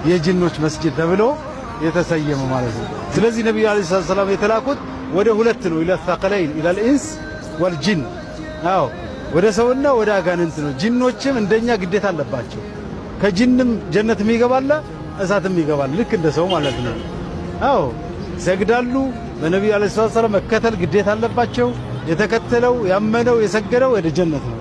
የጂኖች መስጂድ ተብሎ የተሰየመ ማለት ነው። ስለዚህ ነብዩ አለይሂ ሰላም የተላኩት ወደ ሁለት ነው ኢላ ተቀለይን ኢላ الانس والجن አዎ ወደ ሰውና ወደ አጋንንት ነው። ጂኖችም እንደኛ ግዴታ አለባቸው። ከጂንም ጀነት የሚገባለ እሳትም ይገባል ልክ እንደ ሰው ማለት ነው። አዎ ሰግዳሉ በነብዩ አለይሂ ሰላም መከተል ግዴታ አለባቸው። የተከተለው ያመነው የሰገደው ወደ ጀነት ነው።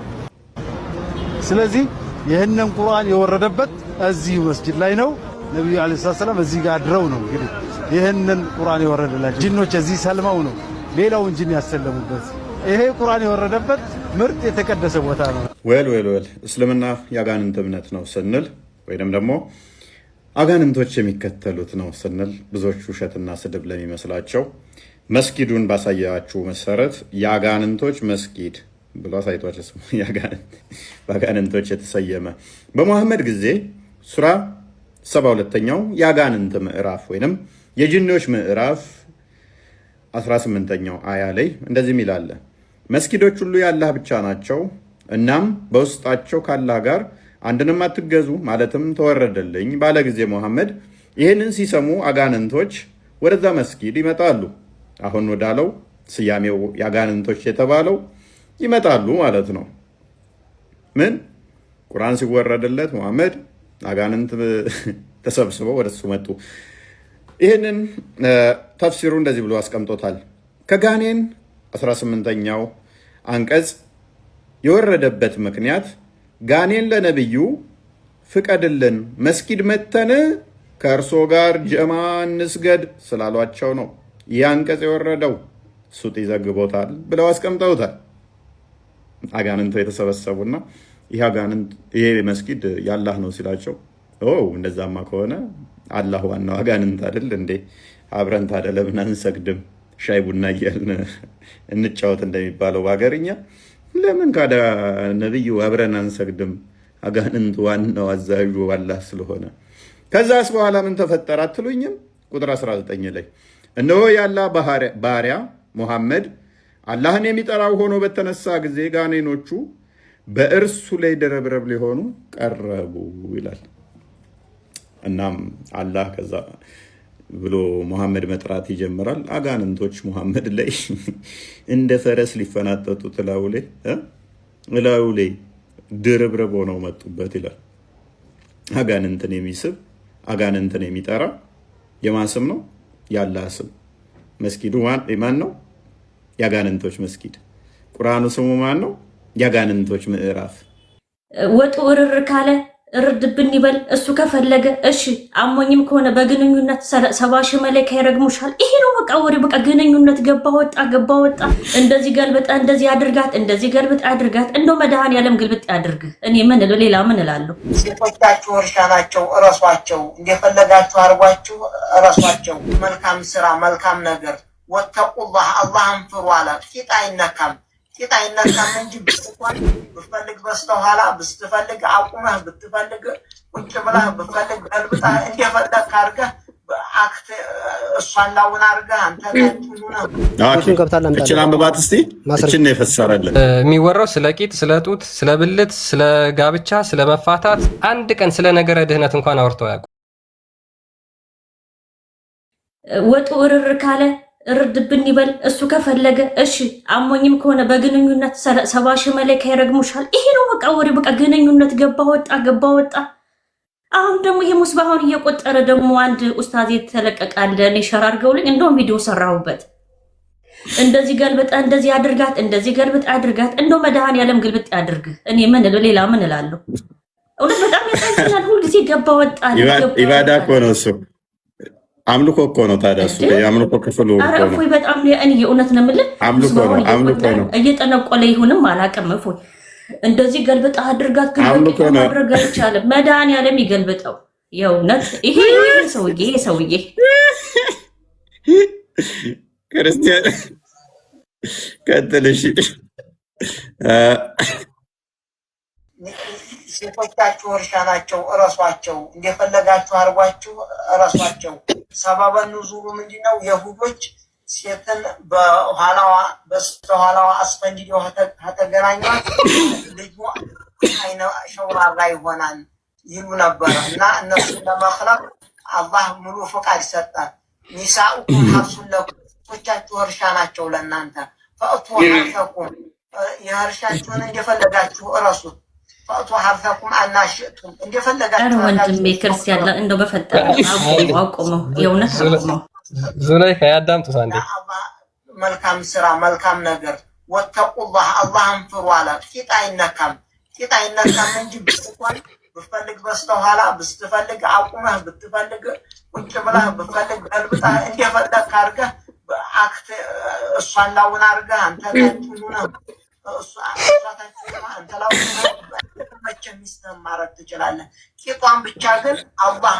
ስለዚህ ይህንን ቁርአን የወረደበት እዚህ መስጂድ ላይ ነው። ነብዩ አለይሂ ሰላም እዚህ ጋር አድረው ነው እንግዲህ ይህንን ቁርአን የወረደላቸው። ጂኖች እዚህ ሰልመው ነው ሌላውን ጂን ያሰለሙበት። ይሄ ቁርአን የወረደበት ምርጥ የተቀደሰ ቦታ ነው። ወል እስልምና ያጋንንት እምነት ነው ስንል ወይንም ደግሞ አጋንንቶች የሚከተሉት ነው ስንል ብዙዎች ውሸትና ስድብ ለሚመስላቸው መስጊዱን ባሳያችሁ መሰረት ያጋንንቶች መስጊድ ብሎ አሳይቷቸው ስሙ ያጋንንቶች የተሰየመ በመሐመድ ጊዜ ሱራ 72ኛው ያጋንንት ምዕራፍ ወይንም የጂኖች ምዕራፍ 18ኛው አያ ላይ እንደዚህ ይላል። መስጊዶች ሁሉ የአላህ ብቻ ናቸው፣ እናም በውስጣቸው ካላህ ጋር አንድንም አትገዙ ማለትም ተወረደልኝ ባለ ጊዜ መሐመድ ይህንን ሲሰሙ አጋንንቶች ወደዛ መስጊድ ይመጣሉ። አሁን ወዳለው ስያሜው ያጋንንቶች የተባለው ይመጣሉ ማለት ነው። ምን ቁርአን ሲወረድለት መሐመድ አጋንንት ተሰብስበው ወደሱ መጡ። ይህንን ተፍሲሩ እንደዚህ ብሎ አስቀምጦታል። ከጋኔን 18ኛው አንቀጽ የወረደበት ምክንያት ጋኔን ለነብዩ ፍቀድልን መስጊድ መተን ከእርሶ ጋር ጀማ እንስገድ ስላሏቸው ነው ይህ አንቀጽ የወረደው። ሱጥ ይዘግቦታል ብለው አስቀምጠውታል። አጋንንቱ የተሰበሰቡና ይሄ መስጊድ ያላህ ነው ሲላቸው እንደዛማ ከሆነ አላህ ዋናው አጋንንት አይደል እንዴ? አብረን ታዲያ ለምን አንሰግድም? ሻይ ቡና እያልን እንጫወት እንደሚባለው በሀገርኛ ለምን ካዳ ነብዩ አብረን አንሰግድም? አጋንንት ዋናው አዛዡ አላህ ስለሆነ። ከዛስ በኋላ ምን ተፈጠረ አትሉኝም? ቁጥር 19 ላይ እነሆ የአላህ ባሪያ ሙሐመድ አላህን የሚጠራው ሆኖ በተነሳ ጊዜ ጋኔኖቹ በእርሱ ላይ ደረብረብ ሊሆኑ ቀረቡ ይላል። እናም አላህ ከዛ ብሎ ሙሐመድ መጥራት ይጀምራል። አጋንንቶች ሙሐመድ ላይ እንደ ፈረስ ሊፈናጠጡ እላዩ ላይ ድርብርብ ሆነው መጡበት ይላል። አጋንንትን የሚስብ አጋንንትን የሚጠራ የማን ስም ነው? የአላህ ስም። መስጊዱ ማን ነው? ያጋንንቶች መስጊድ። ቁርአኑ ስሙ ማን ነው? ያጋንንቶች ምዕራፍ። ወጡ እርር ካለ እርድብን ይበል እሱ ከፈለገ እሺ። አሞኝም ከሆነ በግንኙነት 70 ሺህ መላእክት ይረግሙሻል። ይሄ ነው በቃ ወሬ። በቃ ግንኙነት ገባ ወጣ እንደዚህ ገልብጣ እንደዚህ አድርጋት እንደዚህ ገልብጣ አድርጋት። እንደው መድኃኒዓለም ግልብጥ ያድርግ። እኔ ምን ሌላ ምን እላለሁ? ሴቶቻችሁ እርሻ ናቸው፣ እረሷቸው። እንደፈለጋችሁ አርጓችሁ እረሷቸው። መልካም ስራ መልካም ነገር ወተቁላህ አላህን ፍሩ አለ። ቂጣ አይነካም እንጂ ብትፈልግ በስተኋላ ብትፈልግ አቁመህ ብትፈልግ ቁጭ ብለህ ብትፈልግ ገልብጣ እንደፈለግህ አድርገህ አክት እሷን ላውን አድርገህ አንተ እችን አንብባት እስቲ። እችን ነው የፈሰረልን። የሚወራው ስለ ቂጥ፣ ስለ ጡት፣ ስለ ብልት፣ ስለ ጋብቻ፣ ስለ መፋታት አንድ ቀን ስለ ነገረ ድህነት እንኳን አውርተው ያውቁ። ወጡ እርር ካለ እርድብን ይበል እሱ ከፈለገ እሺ። አሞኝም ከሆነ በግንኙነት 70 ሺህ መላእክት ይረግሙሻል። ይሄ ነው በቃ ወሬ። በቃ ግንኙነት ገባ ወጣ። አሁን ደግሞ ይሄ ሙስባሁን እየቆጠረ ደግሞ አንድ ኡስታዝ የተለቀቃለ እኔ ሸር አድርገውልኝ እንደውም ቪዲዮ ሰራሁበት። እንደዚህ ገልብጣ እንደዚህ አድርጋት እንደዚህ ገልብጣ አድርጋት። እንደው መድኃኒዓለም ግልብጥ ያድርግ። እኔ ሌላ ምን እላለሁ? እውነት በጣም ያሳዝናል። ሁልጊዜ ገባ ወጣ። ኢባዳ እኮ ነው እሱ። አምልኮ እኮ ነው ታዲያ እሱ የአምልኮ ክፍሉ እኮ ነው። እፎይ በጣም እኔ የእውነት ነው የምልህ አምልኮ ነው። እየጠነቆለ ይሁንም አላውቅም። እፎይ እንደዚህ ገልብጣ አድርጋት ግልብጥ ማድረግ አይቻልም። መድኃኒዓለም ይገልብጠው የእውነት። ይሄ ሰውዬ ክርስቲያን ቀጥልሽ። ሴቶቻችሁ እርሻ ናቸው፣ እረሷቸው። እንደፈለጋችሁ አርጓችሁ እረሷቸው። ሰበበ ኑዙሉ ምንድነው? የሁዶች ሴትን በስተኋላዋ አስፈንድደው ከተገናኟት ልጇ አይነ ሸውራራ ይሆናል። ይሉ ነበረ እና እነሱን ለመክለቅ አላህ ሙሉ ፈቃድ ሰጠ። ኒሳኡኩም ሐርሱን ለኩም፣ ሴቶቻችሁ እርሻ ናቸው ለእናንተ። ፈእቱ ሐርሰኩም፣ የእርሻችሁን እንደፈለጋችሁ እረሱት። ፈእቱ ሐርሰኩም አናሽእቱም፣ እንደፈለጋችሁ። ወንድሜ ክርስቲያን እንደው በፈጠረ አቁመው፣ የእውነት አቁመው። ዙላይ ከያዳምጡት አንዴ መልካም ስራ መልካም ነገር ወተቁላህ አላህን ፍሩ አለ። ቂጥ አይነካም እንጂ ብትቆይ ብትፈልግ በስተኋላ ብትፈልግ አቁመህ ብትፈልግ ቁጭ ብለህ ብትፈልግ ገልብጠህ እንደፈለግህ አድርገህ አክት እሷን ላውን አድርገህ አንተ ሆነህ አንተ ላውን መቼ ሚስትህን ማድረግ ትችላለህ። ቂጧን ብቻ ግን አላህ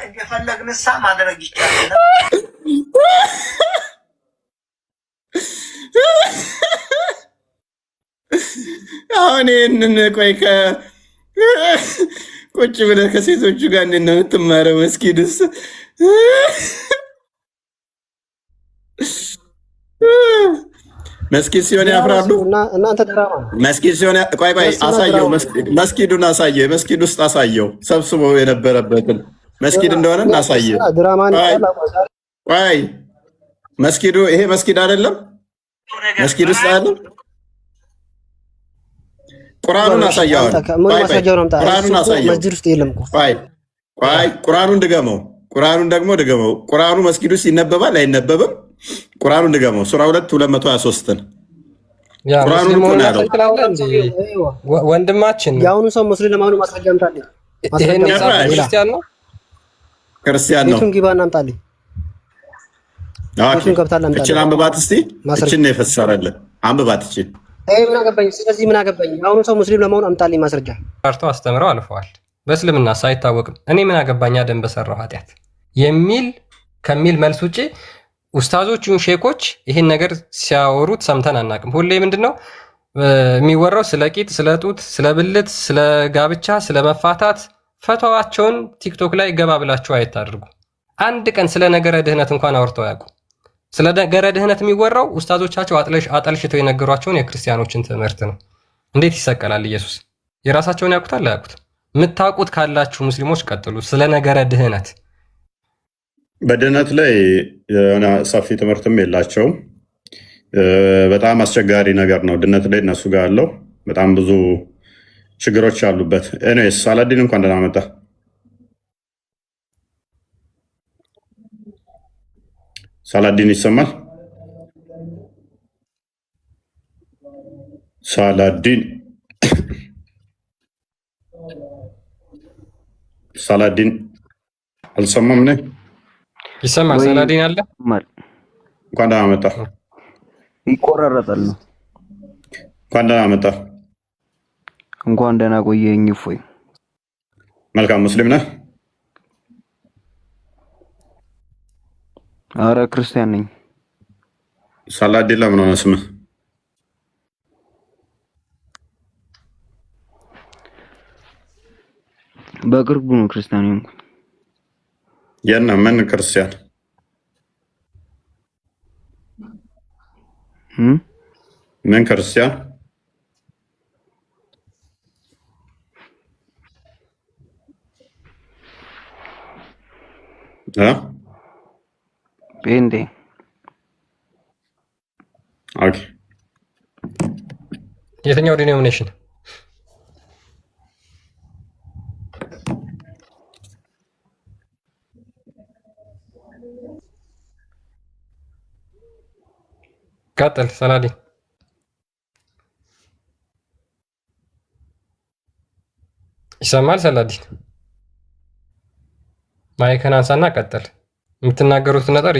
እንደፈለግንሳ ማድረግ ይቻላል። አሁን ይህንን ቆይ ቁጭ ብለህ ከሴቶቹ ጋር እንዴት ነው የምትማረው? መስጊድስ መስጊድ ሲሆን ያፍራሉ። መስጊድ ሲሆን ቆይ አሳየው፣ መስጊዱን አሳየው፣ መስጊድ ውስጥ አሳየው፣ ሰብስበው የነበረበትን መስጊድ እንደሆነ እናሳየው። ቆይ መስጊዱ ይሄ መስጊድ አይደለም፣ መስጊድ ውስጥ አይደለም። ቁርአኑን አሳየው፣ ቁርአኑን አሳየው። ቆይ ቁርአኑን ድገመው፣ ቁርአኑን ደግሞ ድገመው። ቁርአኑ መስጊድ ውስጥ ይነበባል አይነበብም? ቁርአኑን ድገመው። ሱራ 2:223ን ቁርአኑን እኮ ነው ያለው ወንድማችን። የአሁኑ ሰው ሙስሊም ለማኑ ማስረጃ አምጣልኝ። ይሄን ክርስቲያን ነው ክርስቲያን ነው። ቤቱን ግባ እናምጣልኝ። ቤቱን ገብታል አምጣልኝ። እቺን አንብባት እስቲ። እቺን ነው የፈሰረልህ። አንብባት እቺን። ምን አገባኝ? ስለዚህ ምን አገባኝ? የአሁኑ ሰው ሙስሊም ለማኑ አምጣልኝ ማስረጃ። አርቶ አስተምረው አልፈዋል። በእስልምና ሳይታወቅም እኔ ምን አገባኝ አደም በሰራው ኃጢአት የሚል ከሚል መልስ ውጪ ኡስታዞቹን ሼኮች ይህን ነገር ሲያወሩት ሰምተን አናውቅም። ሁሌ ምንድነው የሚወራው? ስለ ቂጥ፣ ስለ ጡት፣ ስለ ብልት፣ ስለ ጋብቻ፣ ስለ መፋታት። ፈተዋቸውን ቲክቶክ ላይ ገባ ብላችሁ አይታድርጉ። አንድ ቀን ስለ ነገረ ድህነት እንኳን አውርተው ያውቁ። ስለ ነገረ ድህነት የሚወራው ኡስታዞቻቸው አጠልሽተው የነገሯቸውን የክርስቲያኖችን ትምህርት ነው። እንዴት ይሰቀላል ኢየሱስ? የራሳቸውን ያውቁታል አያውቁት? የምታውቁት ካላችሁ ሙስሊሞች ቀጥሉ። ስለ ነገረ ድህነት በድህነት ላይ የሆነ ሰፊ ትምህርትም የላቸውም። በጣም አስቸጋሪ ነገር ነው ድህነት ላይ እነሱ ጋር ያለው በጣም ብዙ ችግሮች አሉበት። ኤኒዌይስ ሳላዲን እንኳን ደህና መጣ። ሳላዲን ይሰማል? ሳላዲን ሳላዲን አልሰማም ነኝ። ይሰማል? ሳላዲን አለ። እንኳን ደህና መጣ። ይቆራረጣል ነው። እንኳን ደህና መጣ። እንኳን ደህና ቆየኝ። እፎይ መልካም። ሙስሊም ነህ? አረ ክርስቲያን ነኝ። ሳላዲን ለምን ሆነ ስምህ? በቅርቡ ነው ክርስቲያን ሆንኩኝ። የና ምን ክርስቲያን? ምን ክርስቲያን? ጴንጤ። ኦኬ። የትኛው ዲኖሚኔሽን? ቀጥል ሰላዲን። ይሰማል? ሰላዲን ማይክን አንሳና ቀጥል። የምትናገሩት ነገር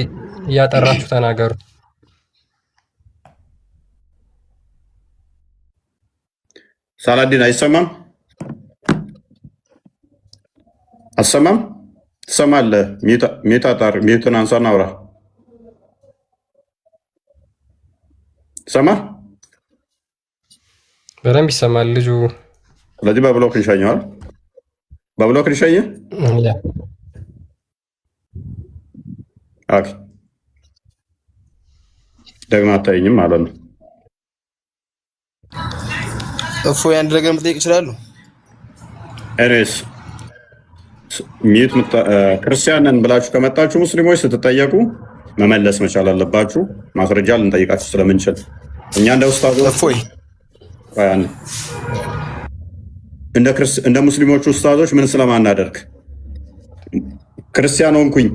እያጠራችሁ ተናገሩ። ሳላዲን አይሰማም? አሰማም? ትሰማለህ? ሚዩትን አንሳና አውራ። ሰማ? በደንብ ይሰማል ልጁ። ስለዚህ በብሎክ እንሸኘዋል። በብሎክ እንሸኘ። ኦኬ። ደግሞ አታየኝም ማለት ነው። እፎይ አንድ ነገር መጠየቅ ይችላሉ? ኤኒዌይስ ሚዩት ክርስቲያን ነን ብላችሁ ከመጣችሁ ሙስሊሞች ስትጠየቁ መመለስ መቻል አለባችሁ። ማስረጃ ልንጠይቃችሁ ስለምንችል እኛ እንደ ኡስታዝ እፎይ እንደ ሙስሊሞቹ ኡስታዞች ምን ስለማናደርግ ክርስቲያን ሆንኩኝ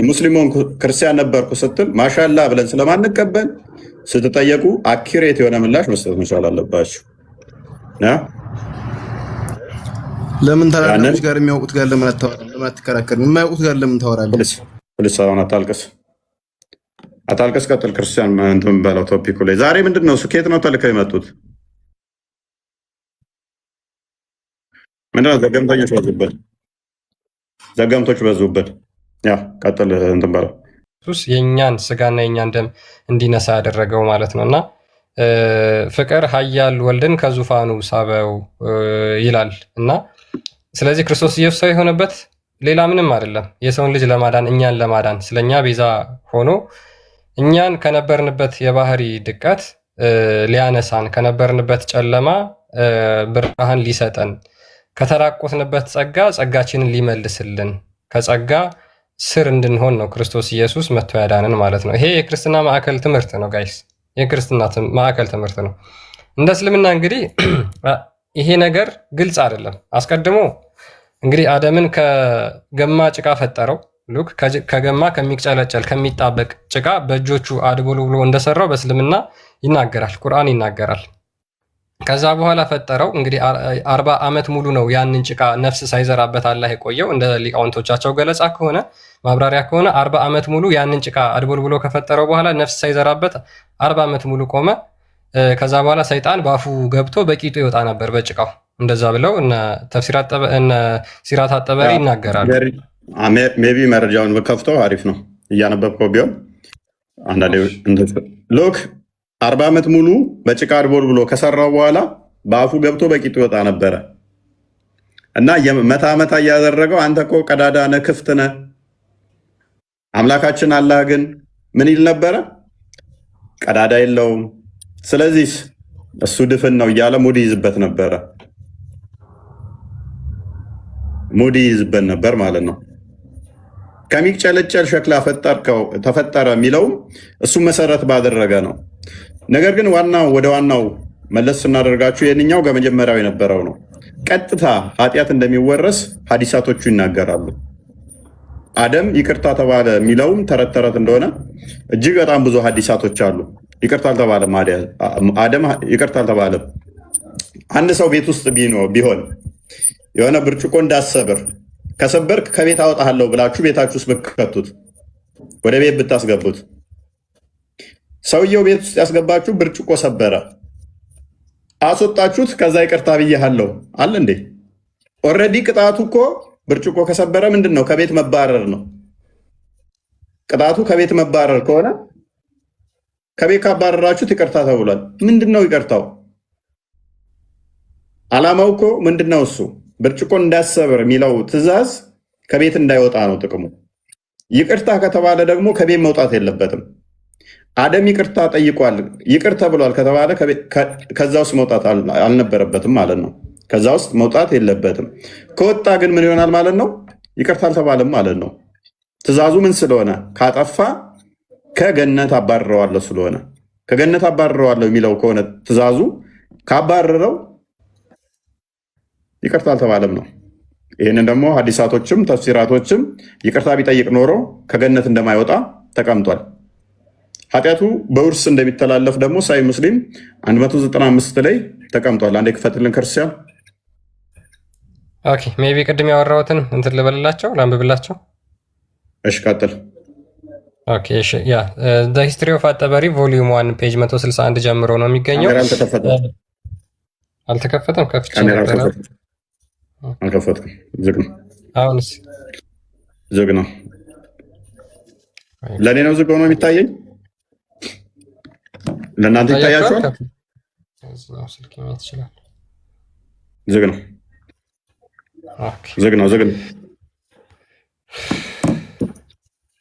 ሙስሊም ሆንኩ ክርስቲያን ነበርኩ ስትል ማሻላ ብለን ስለማንቀበል ስትጠየቁ አኪሬት የሆነ ምላሽ መስጠት መቻል አለባችሁ። ለምን ታላላቆች ጋር የሚያውቁት ጋር ለምን አትከራከርም? የማያውቁት ጋር ለምን ታወራለህ? ፕሊስ አሁን አታልቅስ። ቀጥል ክርስቲያን እንትን በለው ቶፒኩ ላይ ዛሬ ምንድን ነው? ከየት ነው ተልከው የመጡት? ምንድነው? ዘገምቶች በዙበት። ያ ቀጥል እንትን በለው። የእኛን ስጋና የእኛን ደም እንዲነሳ ያደረገው ማለት ነው። እና ፍቅር ኃያል ወልድን ከዙፋኑ ሳበው ይላል እና ስለዚህ ክርስቶስ ኢየሱስ ሰው የሆነበት ሌላ ምንም አይደለም። የሰውን ልጅ ለማዳን እኛን ለማዳን ስለኛ ቤዛ ሆኖ እኛን ከነበርንበት የባህሪ ድቀት ሊያነሳን ከነበርንበት ጨለማ ብርሃን ሊሰጠን ከተራቆትንበት ጸጋችንን ሊመልስልን ከጸጋ ስር እንድንሆን ነው ክርስቶስ ኢየሱስ መጥቶ ያዳንን ማለት ነው። ይሄ የክርስትና ማዕከል ትምህርት ነው ጋይስ፣ የክርስትና ማዕከል ትምህርት ነው። እንደ እስልምና እንግዲህ ይሄ ነገር ግልጽ አይደለም። አስቀድሞ እንግዲህ አደምን ከገማ ጭቃ ፈጠረው። ሉክ ከገማ ከሚጨለጨል ከሚጣበቅ ጭቃ በእጆቹ አድቦልብሎ እንደሰራው በእስልምና ይናገራል፣ ቁርአን ይናገራል። ከዛ በኋላ ፈጠረው። እንግዲህ 40 ዓመት ሙሉ ነው ያንን ጭቃ ነፍስ ሳይዘራበት አላህ የቆየው። እንደ ሊቃውንቶቻቸው ገለጻ ከሆነ ማብራሪያ ከሆነ 40 ዓመት ሙሉ ያንን ጭቃ አድቦልብሎ ከፈጠረው በኋላ ነፍስ ሳይዘራበት 40 ዓመት ሙሉ ቆመ። ከዛ በኋላ ሰይጣን በአፉ ገብቶ በቂጡ ይወጣ ነበር በጭቃው። እንደዛ ብለው እነ ሲራት አጠበሪ ይናገራሉ። ሜቢ መረጃውን በከፍተው አሪፍ ነው እያነበብከው ቢሆን አንዳንዴ ሎክ 40 ዓመት ሙሉ በጭቃ አድቦልብሎ ከሰራው በኋላ በአፉ ገብቶ በቂጡ ይወጣ ነበረ እና መታ እያደረገው አንተ እኮ ቀዳዳ ነህ፣ ክፍት ነህ። አምላካችን አላህ ግን ምን ይል ነበረ? ቀዳዳ የለውም። ስለዚህ እሱ ድፍን ነው እያለ ሙድ ይዝበት ነበር ማለት ነው። ከሚጨለጨል ሸክላ ተፈጠረ የሚለውም እሱ መሰረት ባደረገ ነው። ነገር ግን ወደ ዋናው መለስ ስናደርጋችሁ የኛው ከመጀመሪያው የነበረው ነው። ቀጥታ ኃጢአት እንደሚወረስ ሀዲሳቶቹ ይናገራሉ። አደም ይቅርታ ተባለ የሚለውም ተረት እንደሆነ እጅግ በጣም ብዙ ሀዲሳቶች አሉ። ይቅርታ አልተባለም፣ አደም ይቅርታ አልተባለም። አንድ ሰው ቤት ውስጥ ቢሆን የሆነ ብርጭቆ እንዳሰብር ከሰበርክ ከቤት አወጣለሁ ብላችሁ ቤታችሁ ውስጥ ብትከቱት፣ ወደ ቤት ብታስገቡት፣ ሰውየው ቤት ውስጥ ያስገባችሁ ብርጭቆ ሰበረ፣ አስወጣችሁት፣ ከዛ ይቅርታ ብያለሁ አለ እንዴ? ኦልሬዲ ቅጣቱ እኮ ብርጭቆ ከሰበረ ምንድን ነው? ከቤት መባረር ነው። ቅጣቱ ከቤት መባረር ከሆነ ከቤት ካባረራችሁት ይቅርታ ተብሏል። ምንድን ነው ይቅርታው? አላማው እኮ ምንድን ነው? እሱ ብርጭቆ እንዳሰብር የሚለው ትዕዛዝ ከቤት እንዳይወጣ ነው ጥቅሙ። ይቅርታ ከተባለ ደግሞ ከቤት መውጣት የለበትም። አደም ይቅርታ ጠይቋል፣ ይቅር ተብሏል ከተባለ ከዛ ውስጥ መውጣት አልነበረበትም ማለት ነው። ከዛ ውስጥ መውጣት የለበትም። ከወጣ ግን ምን ይሆናል ማለት ነው? ይቅርታ አልተባለም ማለት ነው። ትዕዛዙ ምን ስለሆነ? ካጠፋ ከገነት አባርረዋለሁ ስለሆነ፣ ከገነት አባርረዋለሁ የሚለው ከሆነ ትዕዛዙ ካባረረው ይቅርታ አልተባለም ነው። ይህንን ደግሞ ሀዲሳቶችም ተፍሲራቶችም ይቅርታ ቢጠይቅ ኖሮ ከገነት እንደማይወጣ ተቀምጧል። ኃጢአቱ በውርስ እንደሚተላለፍ ደግሞ ሳይ ሙስሊም 195 ላይ ተቀምጧል። አንዴ ክፈትልን ክርስቲያን። ኦኬ ሜቢ ቅድም ያወራሁትን እንትን ልበልላቸው ላንብብላቸው። እሺ ቀጥል። ኦኬ እሺ ያ ዘ ሂስትሪ ኦፍ አጠበሪ ቮሊዩም 1 ፔጅ 161 ጀምሮ ነው የሚገኘው። አልተከፈተም። ከፍቼ ነበር። አልከፈትኩም። ዝግ ነው። አሁንስ ዝግ ነው። ለእኔ ነው ዝግ ሆኖ የሚታየኝ? ለእናንተ ይታያችኋል? ዝግ ነው። ዝግ ነው። ዝግ ነው።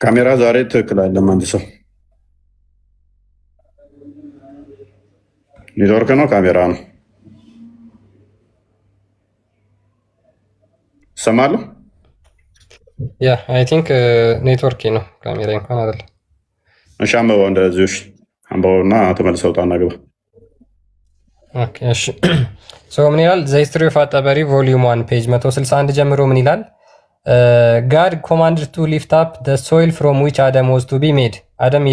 ካሜራ ዛሬ ትክክል አይደለም። አንድ ሰው ኔትወርክ ነው ካሜራ ነው? ሰማለሁ። ያ አይ ቲንክ ኔትወርክ ነው ካሜራ እንኳን አይደለም። እሺ አንበባው እንደዚሁ እሺ አንበባውና ተመልሰው ውጣና ግባ። ኦኬ እሺ ሶ ምን ይላል ዘ ሂስትሪ ኦፍ አጠበሪ ቮሊዩም 1 ፔጅ 161 ጀምሮ ምን ይላል? God commanded to lift up the soil from which Adam was to be made. አደም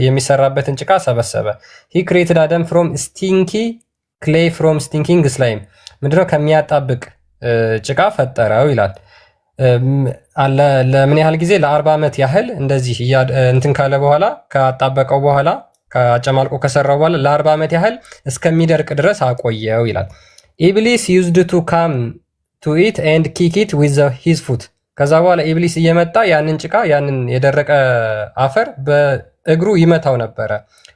የሚሰራበትን ጭቃ ሰበሰበ። He created Adam from stinky clay from stinking slime. ምንድነው ከሚያጣብቅ ጭቃ ፈጠረው ይላል። ለምን ያህል ጊዜ ለ40 ዓመት ያህል እንደዚህ እንትን ካለ በኋላ ካጣበቀው በኋላ ከአጨማልቆ ከሰራው በኋላ ለ40 ዓመት ያህል እስከሚደርቅ ድረስ አቆየው ይላል። ኢብሊስ used to come to it and kick it with his foot. ከዛ በኋላ ኢብሊስ እየመጣ ያንን ጭቃ ያንን የደረቀ አፈር በእግሩ ይመታው ነበረ።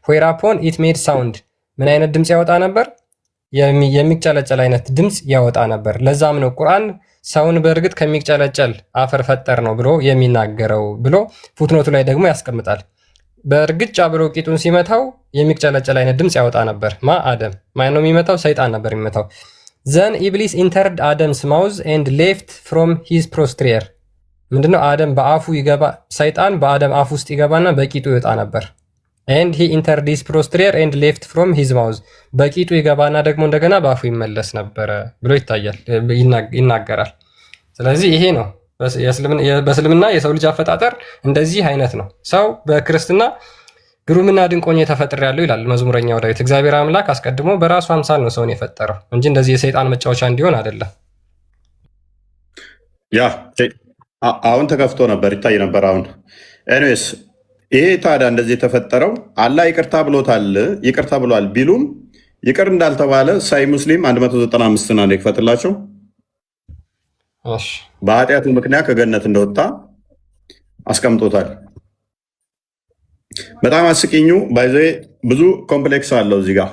whereupon it made sound. ምን አይነት ድምጽ ያወጣ ነበር? የሚጨለጨል አይነት ድምጽ ያወጣ ነበር። ለዛም ነው ቁርአን ሰውን በእርግጥ ከሚጨለጨል አፈር ፈጠር ነው ብሎ የሚናገረው ብሎ ፉትኖቱ ላይ ደግሞ ያስቀምጣል። በእርግጫ ብሎ ቂጡን ሲመታው የሚጨለጨል አይነት ድምጽ ያወጣ ነበር። አደም ማን ነው የሚመታው? ሰይጣን ነበር የሚመታው። Then Iblis entered Adam's mouth and left from his posterior. ምንድነው? አደም በአፉ ይገባ ሰይጣን በአደም አፍ ውስጥ ይገባና በቂጡ ይወጣ ነበር። And he entered his posterior and left from his mouth. በቂጡ ይገባና ደግሞ እንደገና በአፉ ይመለስ ነበር ብሎ ይናገራል። ስለዚህ ይሄ ነው በእስልምና የሰው ልጅ አፈጣጠር እንደዚህ አይነት ነው። ሰው በክርስትና ግሩምና ድንቆኝ ተፈጥሮ ያለው ይላል መዝሙረኛው ዳዊት። እግዚአብሔር አምላክ አስቀድሞ በራሱ አምሳል ነው ሰውን የፈጠረው እንጂ እንደዚህ የሰይጣን መጫወቻ እንዲሆን አይደለም። ያ አሁን ተከፍቶ ነበር ይታይ ነበር። አሁን ኤኒዌይስ ይሄ ታዲያ እንደዚህ የተፈጠረው አላህ ይቅርታ ብሎታል፣ ይቅርታ ብሏል ቢሉም ይቅር እንዳልተባለ ሳይ ሙስሊም 195 ነው ይክፈትላቸው። እሺ በኃጢአቱ ምክንያት ከገነት እንደወጣ አስቀምጦታል። በጣም አስቂኙ ባይዘ ብዙ ኮምፕሌክስ አለው እዚህ ጋር።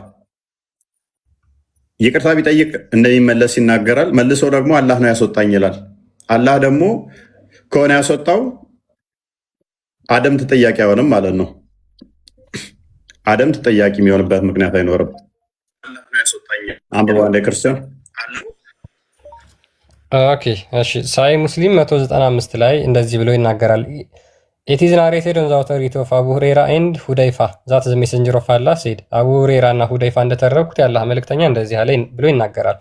ይቅርታ ቢጠይቅ እንደሚመለስ ይናገራል። መልሶ ደግሞ አላህ ነው ያስወጣኝ ይላል። አላህ ደግሞ ከሆነ ያስወጣው አደም ተጠያቂ አይሆንም ማለት ነው። አደም ተጠያቂ የሚሆንበት ምክንያት አይኖርም። አንብባ እንደ ክርስቲያን ኦኬ እሺ ሳይ ሙስሊም 195 ላይ እንደዚህ ብሎ ይናገራል። It is narrated on the authority of Abu Huraira and Hudayfa that the messenger of Allah said. አቡ ሁረይራ እና ሁደይፋ እንደተረኩት ያላህ መልእክተኛ እንደዚህ አለ ብሎ ይናገራል።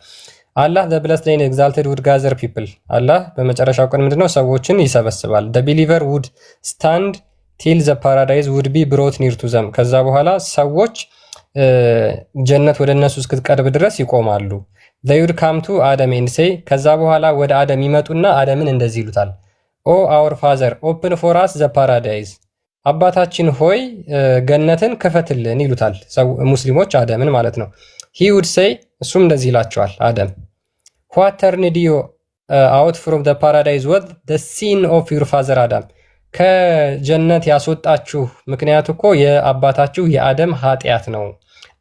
አላህ the blessed and exalted would gather people. አላህ በመጨረሻው ቀን ምንድነው ሰዎችን ይሰበስባል። The believer would stand till the paradise would be brought near to them. ከዛ በኋላ ሰዎች ጀነት ወደ እነሱ እስክትቀርብ ድረስ ይቆማሉ። They would come to Adam and say. ከዛ በኋላ ወደ አደም ይመጡና አደምን እንደዚህ ይሉታል። ኦ አወር ፋዘር ኦፕን ፎር አስ ዘ ፓራዳይዝ። አባታችን ሆይ ገነትን ክፈትልን ይሉታል ሙስሊሞች አደምን ማለት ነው። ሂ ውድ ሴይ እሱም እንደዚህ ይላቸዋል አደም ዋት ተርንድ ዩ አውት ፍሮም ዘ ፓራዳይዝ ወዝ ዘ ሲን ኦፍ ዩር ፋዘር አዳም። ከጀነት ያስወጣችሁ ምክንያት እኮ የአባታችሁ የአደም ኃጢአት ነው።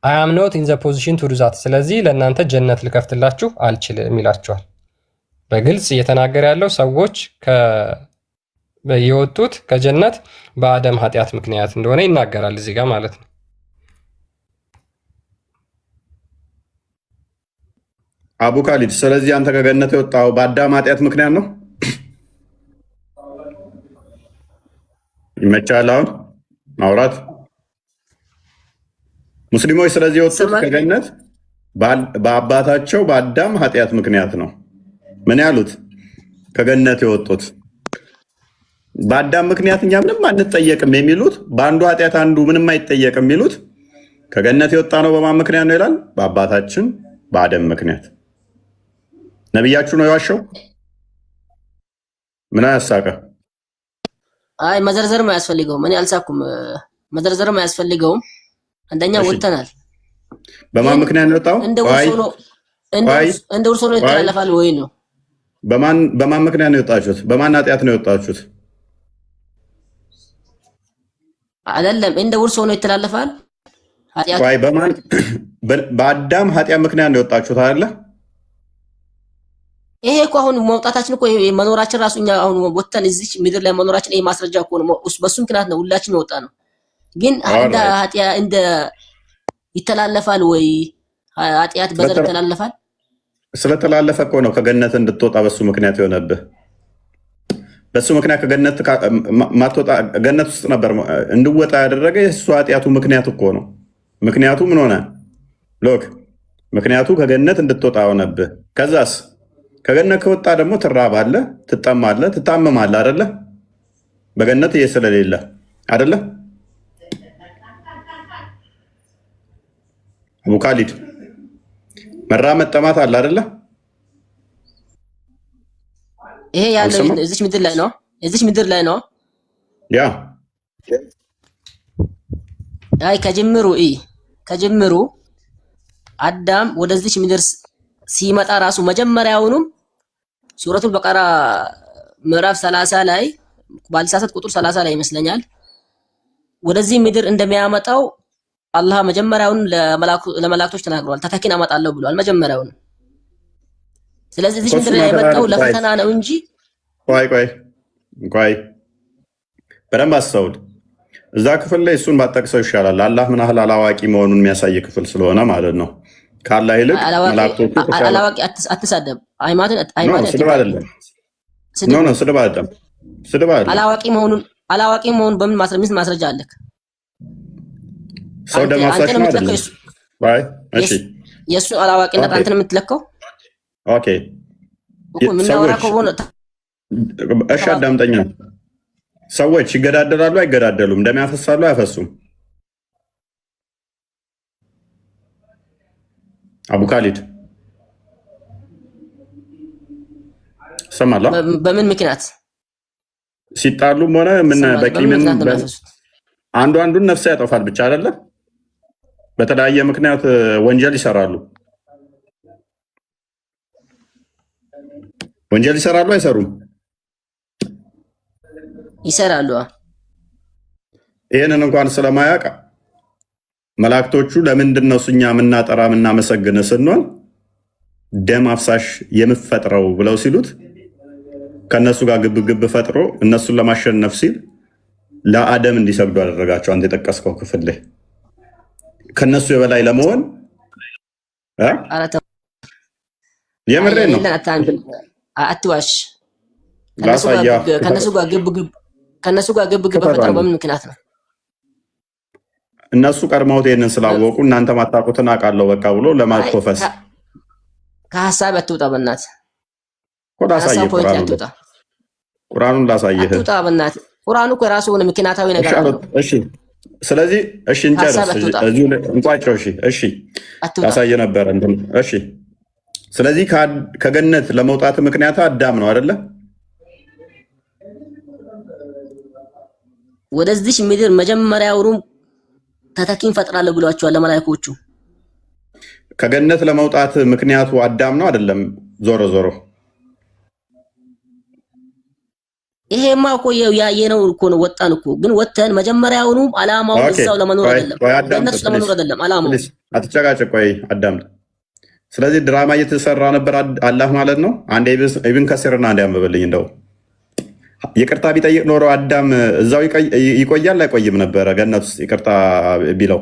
አይ አም ኖት ኢን ዘ ፖዚሽን ቱ ዱ ዛት። ስለዚህ ለእናንተ ጀነት ልከፍትላችሁ አልችልም ይላቸዋል። በግልጽ እየተናገረ ያለው ሰዎች የወጡት ከጀነት በአደም ኃጢአት ምክንያት እንደሆነ ይናገራል እዚህ ጋር ማለት ነው። አቡ ካሊድ ስለዚህ አንተ ከገነት የወጣው በአዳም ኃጢአት ምክንያት ነው። ይመቻል አሁን ማውራት። ሙስሊሞች ስለዚህ የወጡት ከገነት በአባታቸው በአዳም ኃጢአት ምክንያት ነው። ምን ያሉት? ከገነት የወጡት በአዳም ምክንያት እኛ ምንም አንጠየቅም የሚሉት፣ በአንዱ ኃጢአት አንዱ ምንም አይጠየቅም የሚሉት ከገነት የወጣ ነው በማን ምክንያት ነው ይላል? በአባታችን በአደም ምክንያት። ነቢያችሁ ነው የዋሸው? ምን አያሳቀ? አይ መዘርዘርም አያስፈልገውም። እኔ አልሳኩም። መዘርዘርም አያስፈልገውም። አንደኛ ወጥተናል። በማን ምክንያት ነው የወጣው? እንደ ውርሶ ነው ይተላለፋል ወይ ነው? በማን ምክንያት ነው የወጣችሁት? በማን ኃጢአት ነው የወጣችሁት? አይደለም እንደ ውርሶ ነው ይተላለፋል ኃጢአት። በአዳም ኃጢአት ምክንያት ነው የወጣችሁት አይደለ? ይሄ እኮ አሁን መውጣታችን እኮ መኖራችን ራሱ እኛ አሁን ወጥተን እዚህ ምድር ላይ መኖራችን ይሄ ማስረጃ እኮ ነው። በሱ ምክንያት ነው ሁላችን የወጣ ነው። ግን እንደ ይተላለፋል ወይ ኃጢአት በዘር ይተላለፋል? ስለተላለፈ እኮ ነው ከገነት እንድትወጣ በሱ ምክንያት የሆነብህ። በሱ ምክንያት ከገነት ማትወጣ ገነት ውስጥ ነበር እንድወጣ ያደረገ የሱ ኃጢአቱ ምክንያት እኮ ነው። ምክንያቱ ምን ሆነ? ሎክ ምክንያቱ ከገነት እንድትወጣ ሆነብህ። ከዛስ ከገነት ከወጣ ደግሞ ትራባለህ፣ ትጠማለህ፣ ትታመማለህ አይደለ? በገነት ይሄ ስለሌለ አይደለ? አቡ ካሊድ መራብ መጠማት አለ አይደለ? ይሄ ያለው እዚች ምድር ላይ ነው። እዚች ምድር ላይ ነው። ያ አይ ከጅምሩ አዳም ወደዚች ምድር ሲመጣ ራሱ መጀመሪያውኑም ሱረቱል በቀራ ምዕራፍ 30 ላይ ባልሳሳት ቁጥር 30 ላይ ይመስለኛል ወደዚህ ምድር እንደሚያመጣው አላህ መጀመሪያውን ለመላእክቶች ተናግሯል። ተተኪን አመጣለሁ ብሏል መጀመሪያውን። ስለዚህ እዚህ ምድር ላይ የመጣው ለፈተና ነው እንጂ ቆይ በደንብ አስተውል። እዛ ክፍል ላይ እሱን ባጠቅሰው ይሻላል። አላህ ምን ያህል አላዋቂ መሆኑን የሚያሳይ ክፍል ስለሆነ ማለት ነው። ከአላህ ይልቅ መላእክቶቹ አላዋቂ አትሳደብ። ስድብ አይደለም። ስድብ አይደለም። አላዋቂ መሆኑን በምን ማስረጃ አለክ? ሰው ደማሳሽ ነው አይደለም? እሺ የእሱ አላዋቂነት አንተን የምትለካው? ኦኬ እሺ አዳምጠኛ። ሰዎች ይገዳደላሉ አይገዳደሉም? ደም ያፈሳሉ አያፈሱም? አቡ ካሊድ ሰማላ? በምን ምክንያት ሲጣሉም ሆነ ምን በቂምን አንዱ አንዱን ነፍስ ያጠፋል ብቻ አይደለ? በተለያየ ምክንያት ወንጀል ይሰራሉ። ወንጀል ይሰራሉ አይሰሩም? ይሰራሉ። ይሄንን እንኳን ስለማያውቅ መላእክቶቹ ለምንድን ነው እኛ የምናጠራ የምናመሰግን ስንሆን ደም አፍሳሽ የምፈጥረው ብለው ሲሉት ከነሱ ጋር ግብ ፈጥሮ እነሱን ለማሸነፍ ሲል ለአደም እንዲሰግዱ አደረጋቸው። አንተ የጠቀስከው ክፍል ላይ ከነሱ የበላይ ለመሆን የምሬን ነው። አትዋሽ። ከነሱ ጋር ግብ ፈጥረው በምን ምክንያት ነው? እነሱ ቀድመውት ይሄንን ስላወቁ እናንተ ማታውቁትን አውቃለሁ በቃ ብሎ ለማኮፈስ ከሐሳብ አትውጣ። በእናትህ ቁርአኑን ላሳየህ። አትውጣ በእናትህ። ቁርአኑ እኮ የራሱ የሆነ ምክንያታዊ ነገር አለው። እሺ ስለዚህ እንጨርስ፣ እዚሁ እንቋጨው። እሺ ላሳየህ ነበር እንትን። እሺ ስለዚህ ከገነት ለመውጣት ምክንያት አዳም ነው አይደለ? ወደዚህ ምድር መጀመሪያውኑ ተተኪን ፈጥራለሁ ብሏቸዋል ለመላእክቶቹ። ከገነት ለመውጣት ምክንያቱ አዳም ነው አይደለም? ዞሮ ይሄማ እኮ ያየነው እኮ ነው። ወጣን እኮ ግን ወተን መጀመሪያውኑ አላማው እዛው ለመኖር አይደለም፣ ገነት ውስጥ ለመኖር አይደለም አላማው። አትጨቃጨቅ፣ ቆይ አዳምጥ። ስለዚህ ድራማ እየተሰራ ነበር አላህ ማለት ነው። አንዴ ኢብን ከሲርና አንዴ አንብበልኝ። እንደው ይቅርታ ቢጠይቅ ኖሮ አዳም እዛው ይቆያል አይቆይም ነበረ ገነት ውስጥ? ይቅርታ ቢለው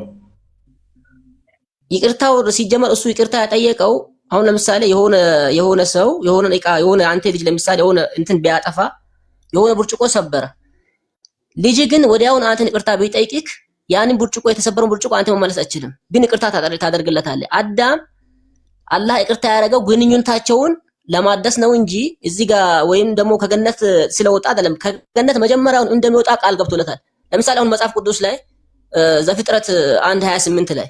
ይቅርታው ሲጀመር እሱ ይቅርታ ያጠየቀው አሁን ለምሳሌ የሆነ ሰው የሆነ አንተ ልጅ ለምሳሌ የሆነ እንትን ቢያጠፋ የሆነ ብርጭቆ ሰበረ። ልጅ ግን ወዲያውን አንተን ይቅርታ ቢጠይቅክ ያንን ብርጭቆ የተሰበረውን ብርጭቆ አንተ መመለስ አትችልም፣ ግን ይቅርታ ታደርግለታለህ። አዳም አላህ ይቅርታ ያደረገው ግንኙነታቸውን ለማደስ ነው እንጂ እዚህ ጋር ወይም ደግሞ ከገነት ስለወጣ አይደለም። ከገነት መጀመሪያውን እንደሚወጣ ቃል ገብቶለታል። ለምሳሌ አሁን መጽሐፍ ቅዱስ ላይ ዘፍጥረት 1:28 ላይ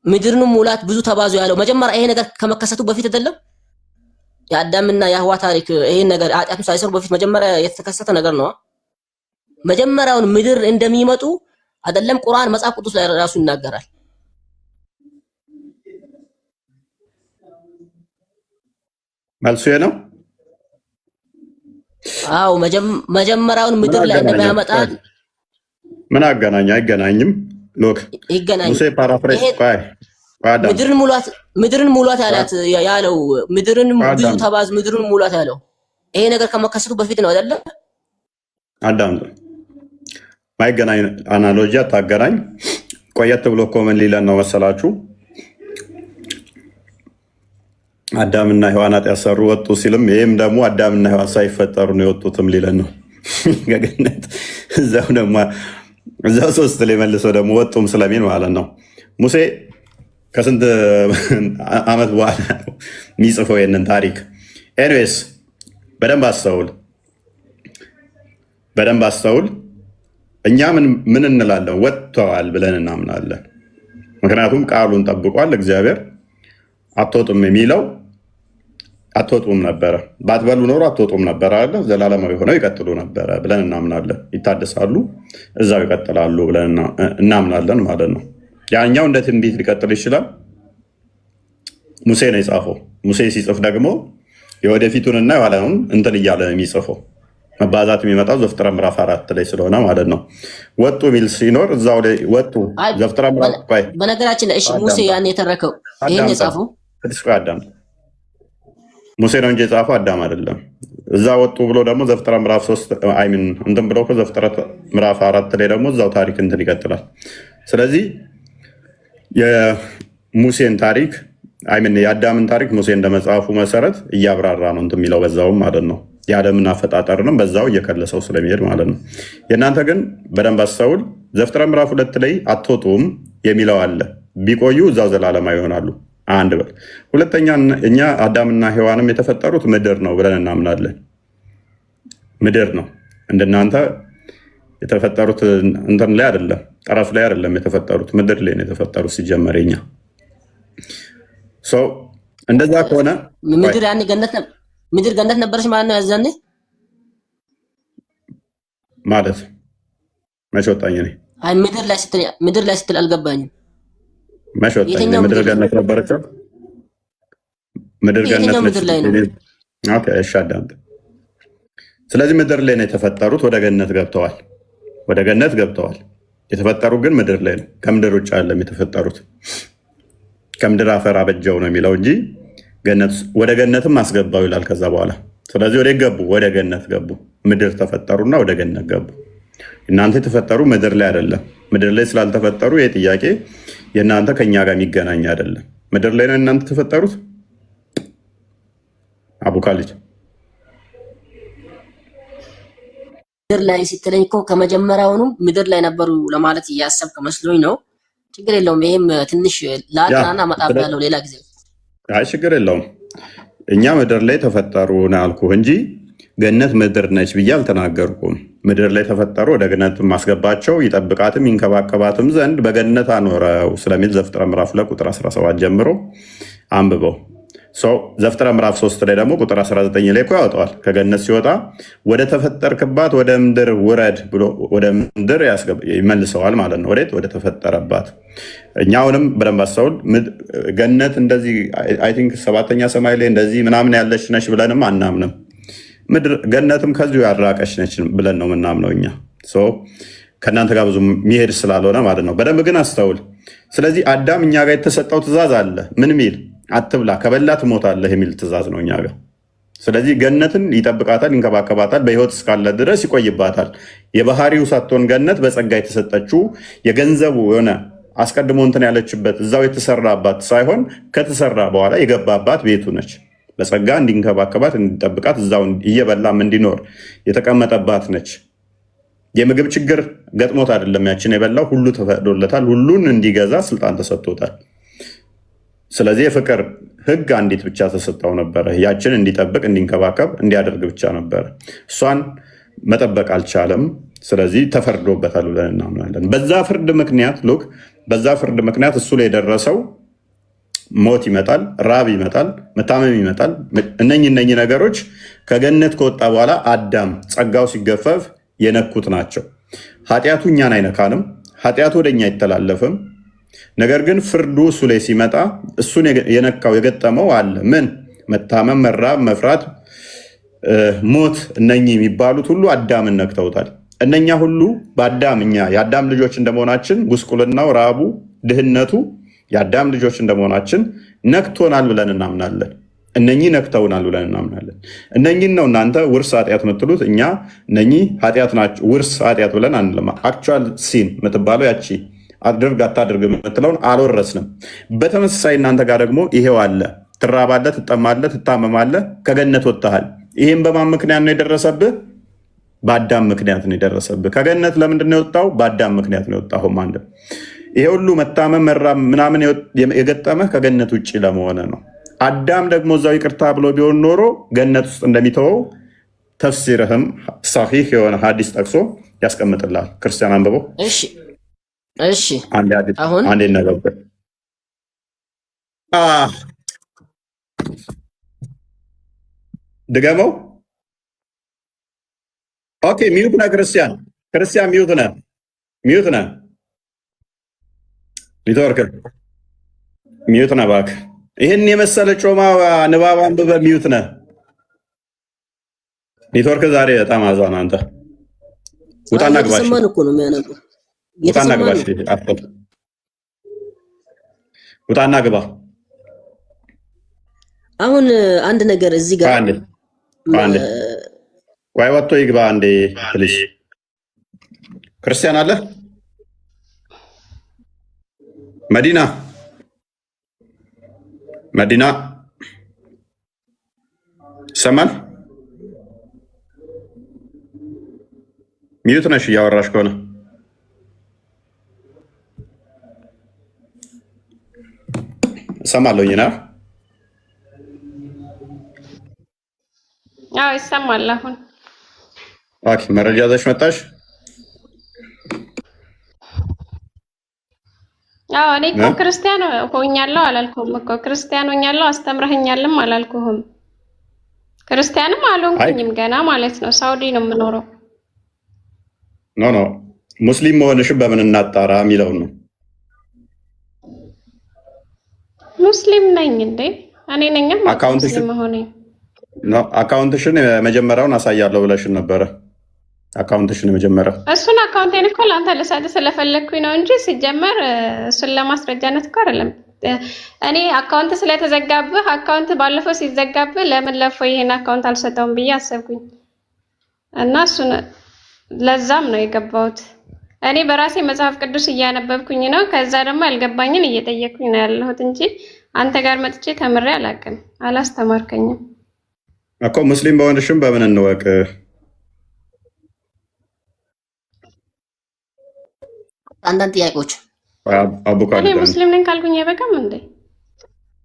ምድርን ሙላት ብዙ ተባዙ ያለው መጀመሪያ ይሄ ነገር ከመከሰቱ በፊት አይደለም? የአዳምና የሐዋ ታሪክ ይሄን ነገር ኃጢአቱን ሳይሰሩ በፊት መጀመሪያ የተከሰተ ነገር ነው። መጀመሪያውን ምድር እንደሚመጡ አይደለም ቁርአን መጽሐፍ ቅዱስ ላይ ራሱ ይናገራል። መልሱ ነው። አዎ መጀመሪያውን ምድር ላይ እንደሚያመጣ ምን አገናኝ? አይገናኝም። ሎክ ሙሴ ፓራፍሬዝ ምድርን ሙሏት ያለው ምድርን ብዙ ተባዝ ምድርን ሙሏት ያለው ይሄ ነገር ከመከሰቱ በፊት ነው አይደለ? አዳም ማይገናኝ አናሎጂ አታገናኝ። ቆየት ብሎ እኮ ምን ሊለን ነው መሰላችሁ? አዳምና ሔዋን ኃጢአት ሰሩ ወጡ ሲልም ይህም ደግሞ አዳምና ሔዋን ሳይፈጠሩ ነው የወጡትም ሊለን ነው ከገነት። እዛው 3 ላይ መልሰው ደግሞ ወጡም ስለሚል ማለት ነው። ሙሴ ከስንት ዓመት በኋላ ነው የሚጽፈው ይህንን ታሪክ? ኤኒዌይስ በደንብ አስተውል። እኛ ምን እንላለን? ወጥተዋል ብለን እናምናለን። ምክንያቱም ቃሉን ጠብቋል እግዚአብሔር። አትወጡም የሚለው አትወጡም ነበረ፣ ባትበሉ ኖሮ አትወጡም ነበረ አለ። ዘላለማዊ ሆነው ይቀጥሉ ነበረ ብለን እናምናለን። ይታደሳሉ፣ እዛው ይቀጥላሉ ብለን እናምናለን ማለት ነው። ያኛው እንደ ትንቢት ሊቀጥል ይችላል። ሙሴ ነው የጻፈው። ሙሴ ሲጽፍ ደግሞ የወደፊቱንና የኋላውን እንትን እያለ ነው የሚጽፈው። መባዛት የሚመጣው ዘፍጥረት ምዕራፍ 4 ላይ ስለሆነ ማለት ነው። ወጡ ሚል ሲኖር እዛው ላይ ወጡ ዘፍጥረት ምዕራፍ በነገራችን ላይ ሙሴ ያን የተረከው ይሄን የጻፈው አዳም ሙሴ ነው እንጂ የጻፈው አዳም አይደለም። እዛ ወጡ ብሎ ደግሞ ዘፍጥረት ምዕራፍ 3 አይሚን እንትን ብሎ ዘፍጥረት ምዕራፍ 4 ላይ ደግሞ እዛው ታሪክ እንትን ይቀጥላል። ስለዚህ የሙሴን ታሪክ አይሚን የአዳምን ታሪክ ሙሴ እንደመጽሐፉ መሰረት እያብራራ ነው እንትን የሚለው በዛውም ማለት ነው። የአደምን አፈጣጠርንም በዛው እየከለሰው ስለሚሄድ ማለት ነው። የእናንተ ግን በደንብ አስተውል። ዘፍጥረት ምዕራፍ 2 ላይ አትወጡም የሚለው አለ። ቢቆዩ እዛው ዘላለማዊ ይሆናሉ። አንድ በል። ሁለተኛ እኛ አዳምና ሔዋንም የተፈጠሩት ምድር ነው ብለን እናምናለን። ምድር ነው እንደናንተ የተፈጠሩት እንትን ላይ አይደለም፣ ጠረፍ ላይ አይደለም የተፈጠሩት፣ ምድር ላይ ነው የተፈጠሩት ሲጀመር። የኛ ሰው እንደዛ ከሆነ ምድር ያኔ ምድር ገነት ነበረች ማለት ነው። ያዛኔ ማለት መች ወጣኝ እኔ? አይ ምድር ላይ ስትል አልገባኝም። መች ወጣኝ? ምድር ገነት ነበረች። ምድር ገነት ነች። ኦኬ እሺ አዳምጥ። ስለዚህ ምድር ላይ ነው የተፈጠሩት፣ ወደ ገነት ገብተዋል። ወደ ገነት ገብተዋል። የተፈጠሩ ግን ምድር ላይ ነው። ከምድር ውጭ አይደለም የተፈጠሩት። ከምድር አፈር አበጀው ነው የሚለው እንጂ ወደ ገነትም አስገባው ይላል ከዛ በኋላ። ስለዚህ ወደ ገቡ፣ ወደ ገነት ገቡ። ምድር ተፈጠሩና ወደ ገነት ገቡ። እናንተ የተፈጠሩ ምድር ላይ አይደለም። ምድር ላይ ስላልተፈጠሩ ይህ ጥያቄ የእናንተ ከኛ ጋር የሚገናኝ አይደለም። ምድር ላይ ነው እናንተ ተፈጠሩት። አቡካልጅ ምድር ላይ ስትለኝ እኮ ከመጀመሪያውኑም ምድር ላይ ነበሩ ለማለት እያሰብክ መስሎኝ ነው። ችግር የለውም። ይሄም ትንሽ ላጥናና መጣብ ያለው ሌላ ጊዜ። አይ ችግር የለውም። እኛ ምድር ላይ ተፈጠሩ ነው ያልኩህ እንጂ ገነት ምድር ነች ብዬ አልተናገርኩም። ምድር ላይ ተፈጠሩ፣ ወደ ገነት ማስገባቸው ይጠብቃትም ይንከባከባትም ዘንድ በገነት አኖረው ስለሚል ዘፍጥረት ምዕራፍ 2 ቁጥር 17 ጀምሮ አንብበው። ዘፍጥረት ምዕራፍ 3 ላይ ደግሞ ቁጥር 19 ላይ እኮ ያወጣዋል። ከገነት ሲወጣ ወደ ተፈጠርክባት ወደ ምድር ውረድ ብሎ ወደ ምድር ይመልሰዋል ማለት ነው። ወዴት? ወደ ተፈጠረባት። እኛውንም በደንብ አስተውል። ገነት እንደዚህ አይ ቲንክ 7ኛ ሰማይ ላይ እንደዚህ ምናምን ያለች ነች ብለንም አናምንም። ገነትም ከዚሁ ያራቀች ነች ብለን ነው ምናምነው እኛ። ከእናንተ ጋር ብዙ የሚሄድ ስላልሆነ ማለት ነው። በደንብ ግን አስተውል። ስለዚህ አዳም እኛ ጋር የተሰጠው ትእዛዝ አለ። ምን ሚል? አትብላ፣ ከበላ ትሞታለህ የሚል ትእዛዝ ነው እኛ ጋር። ስለዚህ ገነትን ይጠብቃታል፣ ይንከባከባታል፣ በህይወት እስካለ ድረስ ይቆይባታል። የባህሪው ሳትሆን ገነት በጸጋ የተሰጠችው የገንዘቡ የሆነ አስቀድሞ እንትን ያለችበት እዛው የተሰራባት ሳይሆን ከተሰራ በኋላ የገባባት ቤቱ ነች። በጸጋ እንዲንከባከባት እንዲጠብቃት እዛው እየበላም እንዲኖር የተቀመጠባት ነች። የምግብ ችግር ገጥሞት አይደለም ያችን የበላው፣ ሁሉ ተፈቅዶለታል። ሁሉን እንዲገዛ ስልጣን ተሰጥቶታል። ስለዚህ የፍቅር ህግ አንዲት ብቻ ተሰጠው ነበረ። ያችን እንዲጠብቅ እንዲንከባከብ እንዲያደርግ ብቻ ነበረ። እሷን መጠበቅ አልቻለም። ስለዚህ ተፈርዶበታል ብለን እናምናለን። በዛ ፍርድ ምክንያት እሱ ላይ የደረሰው ሞት ይመጣል፣ ራብ ይመጣል፣ መታመም ይመጣል። እነኚህ ነገሮች ከገነት ከወጣ በኋላ አዳም ጸጋው ሲገፈፍ የነኩት ናቸው። ኃጢአቱ እኛን አይነካንም። ኃጢአቱ ወደኛ አይተላለፍም። ነገር ግን ፍርዱ እሱ ላይ ሲመጣ እሱን የነካው የገጠመው አለ። ምን? መታመም፣ መራብ፣ መፍራት፣ ሞት። እነኚህ የሚባሉት ሁሉ አዳምን ነክተውታል። እነኛ ሁሉ በአዳም እኛ የአዳም ልጆች እንደመሆናችን ጉስቁልናው፣ ራቡ፣ ድህነቱ የአዳም ልጆች እንደመሆናችን ነክቶናል ብለን እናምናለን። እነኚህ ነክተውናል ብለን እናምናለን። እነኚህን ነው እናንተ ውርስ ኃጢአት የምትሉት። እኛ እነኚህ ኃጢአት ናቸው ውርስ ኃጢአት ብለን አንልም። አክቹዋል ሲን የምትባለው ያቺ አድርግ አታድርግ የምትለውን አልወረስንም። በተመሳሳይ እናንተ ጋር ደግሞ ይሄው አለ። ትራባለህ፣ ትጠማለህ፣ ትታመማለህ፣ ከገነት ወጥተሃል። ይህም በማን ምክንያት ነው የደረሰብህ? በአዳም ምክንያት ነው የደረሰብህ። ከገነት ለምንድን ነው የወጣው? በአዳም ምክንያት ነው የወጣው። አንድ ይሄ ሁሉ መታመም መራብ ምናምን የገጠመህ ከገነት ውጭ ለመሆነ ነው። አዳም ደግሞ እዛው ይቅርታ ብሎ ቢሆን ኖሮ ገነት ውስጥ እንደሚተወው ተፍሲርህም ሰሒህ የሆነ ሀዲስ ጠቅሶ ያስቀምጥልሃል። ክርስቲያን አንብበው። እሺ አንዴ ነገበት ድገመው። ኦኬ ሚዩት ነህ ክርስቲያን ሚዩት ነህ ኔትወርክ ሚዩት ነህ እባክህ። ይህን የመሰለ ጮማ ንባብ አንብበህ ሚዩት ነህ። ኔትወርክ ዛሬ በጣም አዟን። አንተ ውጣና ግባሽ፣ ውጣና ግባ። አሁን አንድ ነገር እዚህ ጋር ቆይ ወጥቶ ይግባ አንዴ ፕሊዝ። ክርስቲያን አለ መዲና ይሰማል? ሚዩት ነሽ እያወራሽ ከሆነ እሰማለሁኝ ና ይሰማል። አሁን መረጃ ይዘሽ መጣሽ? እኔ እኮ ክርስቲያን ሆኛለሁ አላልኩህም እኮ ክርስቲያን ሆኛለሁ አስተምረኸኛልም አላልኩህም። ክርስቲያንም አልሆንኩኝም ገና ማለት ነው። ሳውዲ ነው የምኖረው። ኖ ሙስሊም መሆንሽን በምን እናጣራ የሚለውን ነው። ሙስሊም ነኝ እንዴ? እኔ ነኝ ሙስሊም መሆኔ። አካውንትሽን የመጀመሪያውን አሳያለሁ ብለሽን ነበረ። አካውንትሽን የመጀመሪያው እሱን አካውንቴን እኮ ለአንተ ልሰጥህ ስለፈለግኩኝ ነው እንጂ ሲጀመር እሱን ለማስረጃነት እኮ አይደለም። እኔ አካውንት ስለተዘጋብህ አካውንት ባለፈው ሲዘጋብህ ለምን ለፎይ ይሄን አካውንት አልሰጠውም ብዬ አሰብኩኝ እና እሱን ለዛም ነው የገባሁት። እኔ በራሴ መጽሐፍ ቅዱስ እያነበብኩኝ ነው። ከዛ ደግሞ ያልገባኝን እየጠየቅኩኝ ነው ያለሁት እንጂ አንተ ጋር መጥቼ ተምሬ አላውቅም። አላስተማርከኝም እኮ። ሙስሊም በሆንሽም በምን እንወቅ? አንዳንድ ጥያቄዎች እኔ ሙስሊም ነኝ ካልኩኝ አይበቃም እንዴ?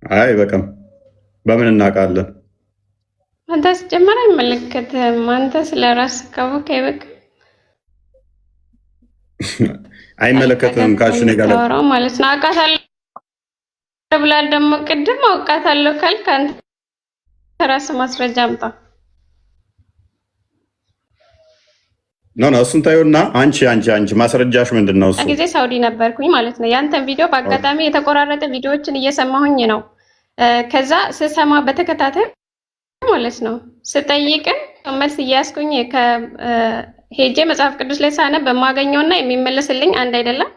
አይ በቃም። በምን እናውቃለን? አንተ ሲጀመር አይመለከትህም። አንተ ስለራስህ ካወቅ አይበቃም? አይመለከትህም ካልሽ ነው ጋር ማለት ነው። አውቃታለሁ ብላል ደግሞ ቅድም አውቃታለሁ ካልክ አንተ ራስህ ማስረጃ አምጣ። ኖ እሱን ታዩና አንቺ ማስረጃሽ ምንድነው? እሱ ጊዜ ሳውዲ ነበርኩኝ ማለት ነው። ያንተን ቪዲዮ በአጋጣሚ የተቆራረጠ ቪዲዮዎችን እየሰማሁኝ ነው። ከዛ ስሰማ በተከታታይ ማለት ነው ስጠይቅን መልስ እያስኩኝ ሄጄ መጽሐፍ ቅዱስ ላይ ሳነብ በማገኘውና የሚመለስልኝ አንድ አይደለም።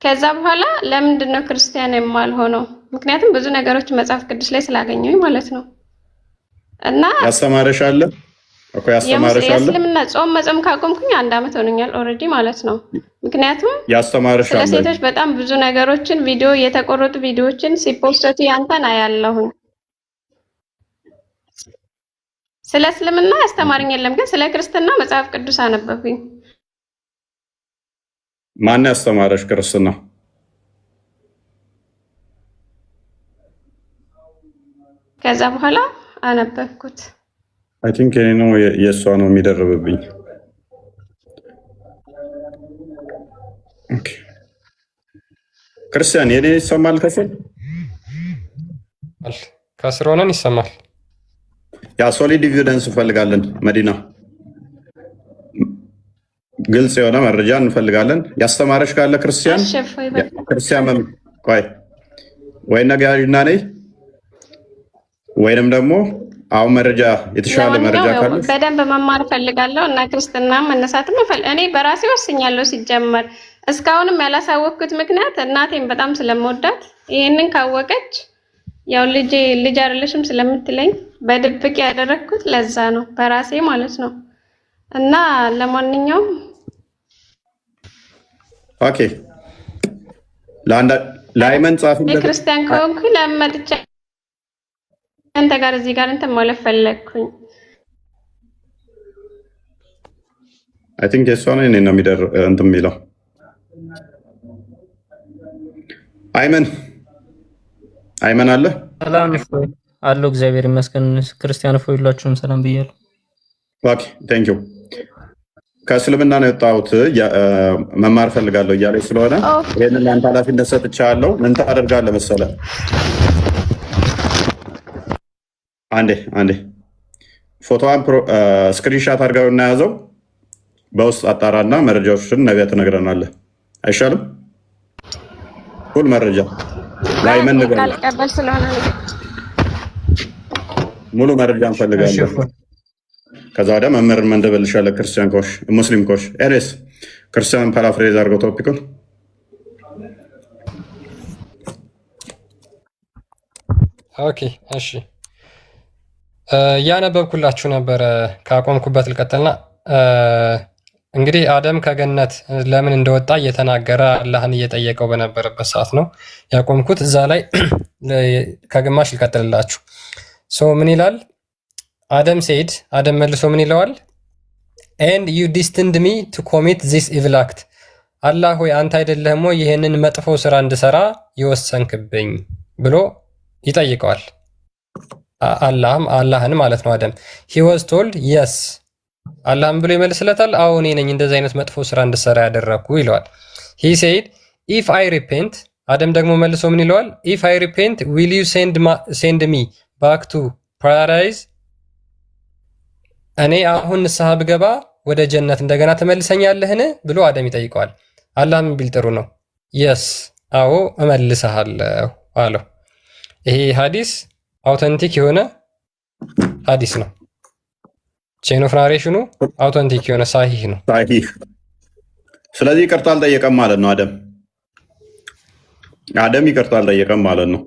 ከዛ በኋላ ለምንድን ነው ክርስቲያን የማልሆነው? ምክንያቱም ብዙ ነገሮች መጽሐፍ ቅዱስ ላይ ስላገኘሁኝ ማለት ነው። እና ያስተማረሽ አለ እኮ ያስተማረሽ አለ። የእስልምና ጾም መጾም ካቆምኩኝ 1 ዓመት ሆኖኛል ኦልሬዲ ማለት ነው። ምክንያቱም ያስተማረሽ አለ ስለሴቶች በጣም ብዙ ነገሮችን ቪዲዮ የተቆረጡ ቪዲዮዎችን ሲፖስቱ ያንተን አያለሁኝ። ስለ እስልምና ያስተማረኝ የለም፣ ግን ስለ ክርስትና መጽሐፍ ቅዱስ አነበብኩኝ። ማን ያስተማረሽ ክርስትና? ከዛ በኋላ አነበብኩት። አይ ቲንክ እኔ ነው የእሷ ነው የሚደርብብኝ። ኦኬ ክርስቲያን የኔ ይሰማል? ከስር ሆነን ይሰማል። ያ ሶሊድ ኤቪደንስ እንፈልጋለን። መዲና ግልጽ የሆነ መረጃ እንፈልጋለን። ያስተማረሽ ካለ ክርስቲያን ወይ ነጋሪና ነይ ወይንም ደግሞ አሁን መረጃ የተሻለ መረጃ ካለ በደንብ መማር ፈልጋለሁ እና ክርስትና መነሳትም እኔ በራሴ ወስኛለሁ። ሲጀመር እስካሁንም ያላሳወቅኩት ምክንያት እናቴን በጣም ስለምወዳት ይሄንን ካወቀች ያው ልጅ አይደለሽም ስለምትለኝ በድብቅ ያደረግኩት ለዛ ነው፣ በራሴ ማለት ነው። እና ለማንኛውም ኦኬ ለአይመን ጻፍለት። ክርስቲያን ከሆንኩ ለመጥቻ ከአንተ ጋር እዚህ ጋር እንትን ማለት ፈለግኩኝ። አይ ቲንክ የሷ ነው እኔ ነው የሚደር እንትን የሚለው አይመን አለ ሰላም ይሁን አለው። እግዚአብሔር ይመስገን። ክርስቲያን ፎይ ሁላችሁም ሰላም ብያለሁ። ኦኬ ቴንክ ዩ። ከእስልምና ነው የወጣሁት መማር ፈልጋለሁ እያለች ስለሆነ ይሄንን ለአንተ ኃላፊነት ሰጥቻለሁ። ምን ታደርጋለህ መሰለህ? አንዴ ፎቶዋን ስክሪንሻት አድርገው እና ያዘው በውስጥ አጣራና መረጃዎችን ነገ ትነግረናለህ። አይሻልም? ሁሉ መረጃ ላይመን ነገር ሙሉ መረጃ እንፈልጋለን። ከዛ ወዲያ መምህርን መንደበልሻለህ። ክርስቲያን ኮሽ ሙስሊም ኮሽ ኤሬስ ክርስቲያን ፓራፍሬዝ አድርገው ቶፒኩን ኦኬ እሺ እያነበብኩላችሁ ነበረ። ካቆምኩበት ልቀጥልና እንግዲህ አደም ከገነት ለምን እንደወጣ እየተናገረ አላህን እየጠየቀው በነበረበት ሰዓት ነው ያቆምኩት። እዛ ላይ ከግማሽ ልቀጥልላችሁ። ምን ይላል? አደም ሴድ አደም መልሶ ምን ይለዋል? ኤንድ ዩ ዲስትንድ ሚ ቱ ኮሚት ዚስ ኢቪል አክት፣ አላህ ሆይ አንተ አይደለህም ወይ ይህንን መጥፎ ስራ እንድሰራ የወሰንክብኝ ብሎ ይጠይቀዋል። አላህን ማለት ነው። አደም ሂ ዋዝ ቶልድ የስ፣ አላህም ብሎ ይመልስለታል፣ አዎ እኔ ነኝ እንደዚህ አይነት መጥፎ ስራ እንድሰራ ያደረግኩ ይለዋል። ሂ ሴድ ኢፍ አይ ሪፔንት፣ አደም ደግሞ መልሶ ምን ይለዋል? ኢፍ አይ ሪፔንት ዊል ዩ ሴንድ ሚ ባክ ቱ ፓራዳይዝ፣ እኔ አሁን ንስሐ ብገባ ወደ ጀነት እንደገና ትመልሰኛለህን ብሎ አደም ይጠይቀዋል። አላህም ቢል ጥሩ ነው፣ የስ አዎ እመልስሃለሁ አለው። ይሄ ሀዲስ አውተንቲክ የሆነ ሀዲስ ነው። ቼን ኦፍ ናሬሽኑ አውተንቲክ የሆነ ሳሂህ ነው። ስለዚህ ይቅርታ አልጠየቀም ማለት ነው። አደም ይቅርታ አልጠየቀም ማለት ነው።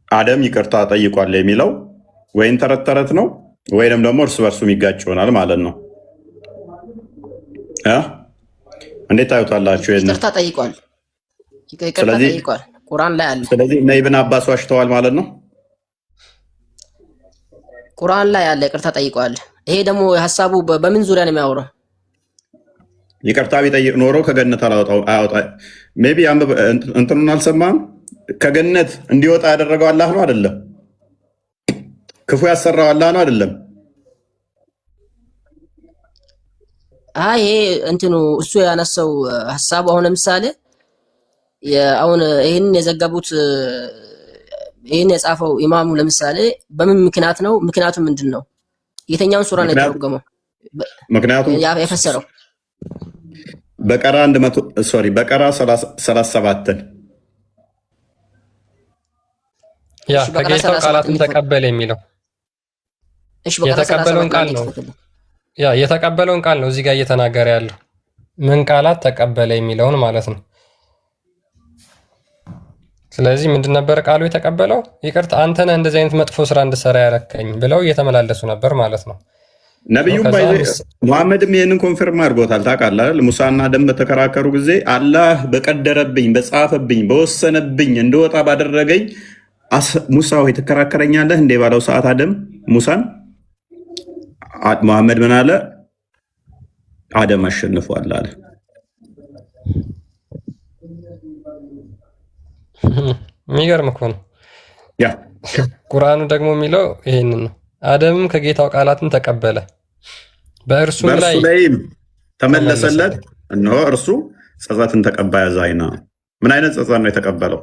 አደም ይቅርታ ጠይቋል የሚለው ወይም ተረት ተረት ነው ወይንም ደግሞ እርስ በርሱ የሚጋጭ ይሆናል ማለት ነው። እንዴት ታዩታላችሁ? ይቅርታ ጠይቋል። ይቅርታ ጠይቋል። ቁርአን ላይ አለ። ስለዚህ እነ ኢብን አባስ ዋሽተዋል ማለት ነው። ቁርአን ላይ አለ፣ ይቅርታ ጠይቋል። ይሄ ደግሞ ሐሳቡ በምን ዙሪያ ነው የሚያወራው? ይቅርታ ቢጠይቅ ኖሮ ከገነት አያወጣ። ሜቢ እንትኑን አልሰማም። ከገነት እንዲወጣ ያደረገው አላህ ነው አይደለም? ክፉ ያሰራው አላህ ነው አይደለም? ይሄ እንትኑ እሱ ያነሳው ሐሳቡ አሁን ለምሳሌ አሁን ይሄንን የዘገቡት ይሄን የጻፈው ኢማሙ ለምሳሌ በምን ምክንያት ነው? ምክንያቱ ምንድን ነው? የትኛውን ሱራ ነው የተረጎመው? ምክንያቱም የፈሰረው በቀራ 37ን ያ ከጌታው ቃላትን ተቀበለ የሚለው የተቀበለውን ቃል ነው። ያ የተቀበለውን ቃል ነው እዚህ ጋር እየተናገረ ያለው ምን ቃላት ተቀበለ የሚለውን ማለት ነው። ስለዚህ ምንድን ነበር ቃሉ የተቀበለው? ይቅርታ አንተ ነህ እንደዚህ አይነት መጥፎ ስራ እንድሰራ ያረከኝ ብለው እየተመላለሱ ነበር ማለት ነው። ነብዩም ሙሐመድም ይሄንን ኮንፈርም አድርጎታል። ታውቃለህ አይደል? ሙሳና አደም በተከራከሩ ጊዜ አላህ በቀደረብኝ፣ በጻፈብኝ፣ በወሰነብኝ እንደወጣ ባደረገኝ ሙሳ ሆይ ትከራከረኛለህ እንዴ ባለው ሰዓት አደም ሙሳን ሙሐመድ ምን አለ? አደም አሸንፏል አለ። የሚገርም እኮ ነው። ያ ቁርአኑ ደግሞ የሚለው ይሄንን ነው። አደምም ከጌታው ቃላትን ተቀበለ በእርሱ ላይም ተመለሰለት፣ እነሆ እርሱ ጸጸትን ተቀባይ አዛኝ ነው። ምን አይነት ጸጸት ነው የተቀበለው?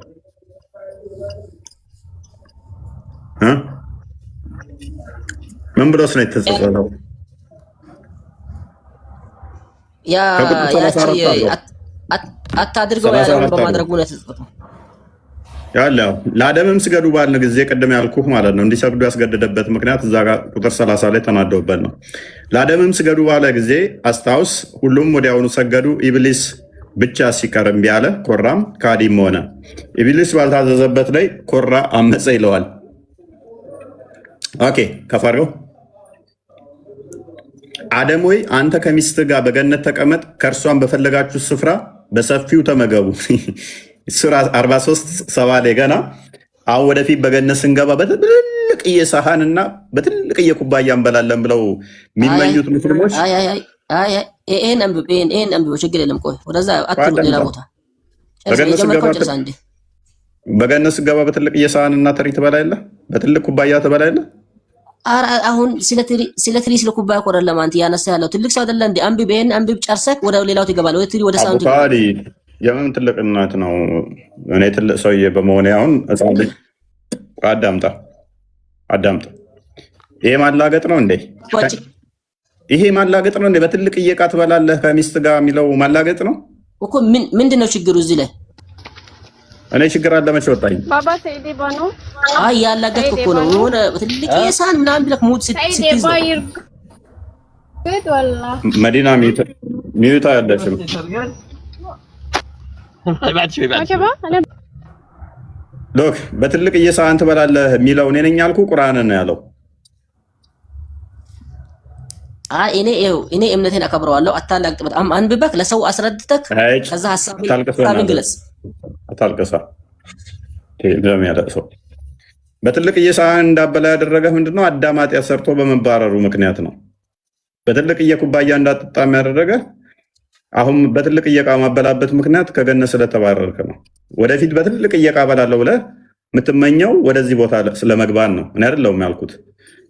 ምን ብሎስ ነው የተጸጸተው? አታድርገው ያለውን በማድረጉ ነው የተጸጸተው። ያለው ለአደምም ስገዱ ባልን ጊዜ ቅድም ያልኩህ ማለት ነው እንዲሰግዱ ያስገደደበት ምክንያት እዛ ጋር ቁጥር 30 ላይ ተናደውበት ነው። ለአደምም ስገዱ ባለ ጊዜ አስታውስ፣ ሁሉም ወዲያውኑ ሰገዱ፣ ኢብሊስ ብቻ ሲቀር እምቢ አለ፣ ኮራም ካዲም ሆነ። ኢብሊስ ባልታዘዘበት ላይ ኮራ፣ አመፀ ይለዋል። ኦኬ ከፍ አድርገው። አደም ወይ አንተ ከሚስት ጋር በገነት ተቀመጥ፣ ከእርሷን በፈለጋችሁ ስፍራ በሰፊው ተመገቡ። ሱራ 43 ላይ ገና አሁን ወደፊት በገነት ስንገባ በትልቅዬ ሰሃንና በትልቅዬ ኩባያ እንበላለን ብለው የሚመኙት ሙስሊሞች ይሄን አንብብ ችግር የለም። ቆይ ወደዛ አትሉ ሌላ ቦታ በገነት ስንገባ በትልቅዬ ሰሃንና ትሪ ትበላለህ፣ በትልቅ ኩባያ ትበላለህ። አሁን ስለ ትሪ ስለ ኩባያ እኮ አይደለም አንተ ያነሳ ያለው ትልቅ ሰው አይደለ እንዴ? አንብብ፣ ይሄን አንብብ ጨርሰህ ወደ ሌላው ትገባለህ። ወደ ትሪ ወደ ሰሃኑ ትገባለህ። የምን ትልቅነት ነው? እኔ ትልቅ ሰውዬ በመሆኔ አሁን ሕፃን ልጅ አዳምጣ። ይሄ ማላገጥ ነው እንዴ? ይሄ ማላገጥ ነው እንዴ? በትልቅዬ ዕቃ ትበላለህ ከሚስት ጋር የሚለው ማላገጥ ነው እኮ። ምንድን ነው ችግሩ እዚህ ላይ? እኔ ችግር አለ መቼ ወጣኝ? ባባ ሰይዲ ባኑ ያላገጥክ እኮ ነው የሆነ በትልቅ የሳህን ምናምን ብለህ ሙድ ስትይዝ መዲና ሚዩታ ያለችው ሎክ በትልቅ የሳህን ትበላለህ የሚለው እኔ ነኝ ያልኩ ቁርአን ነው ያለው። እኔ እምነቴን አከብረዋለሁ። አታላግጥ። በጣም አንብበህ ለሰው አስረድተህ ከዛ ሐሳብን ግለጽ። አታልቅሳ ሰው በትልቅ የሳህን እንዳበላ ያደረገህ ምንድነው? አዳም ኃጢአት ሰርቶ በመባረሩ ምክንያት ነው። በትልቅ የኩባያ እንዳጠጣ ያደረገህ አሁን በትልቅ ዕቃ ማበላበት ምክንያት ከገነት ስለተባረርክ ነው። ወደፊት በትልቅ ዕቃ በላለሁ ብለህ የምትመኘው ወደዚህ ቦታ ስለመግባት ነው። እኔ አይደለሁም ያልኩት።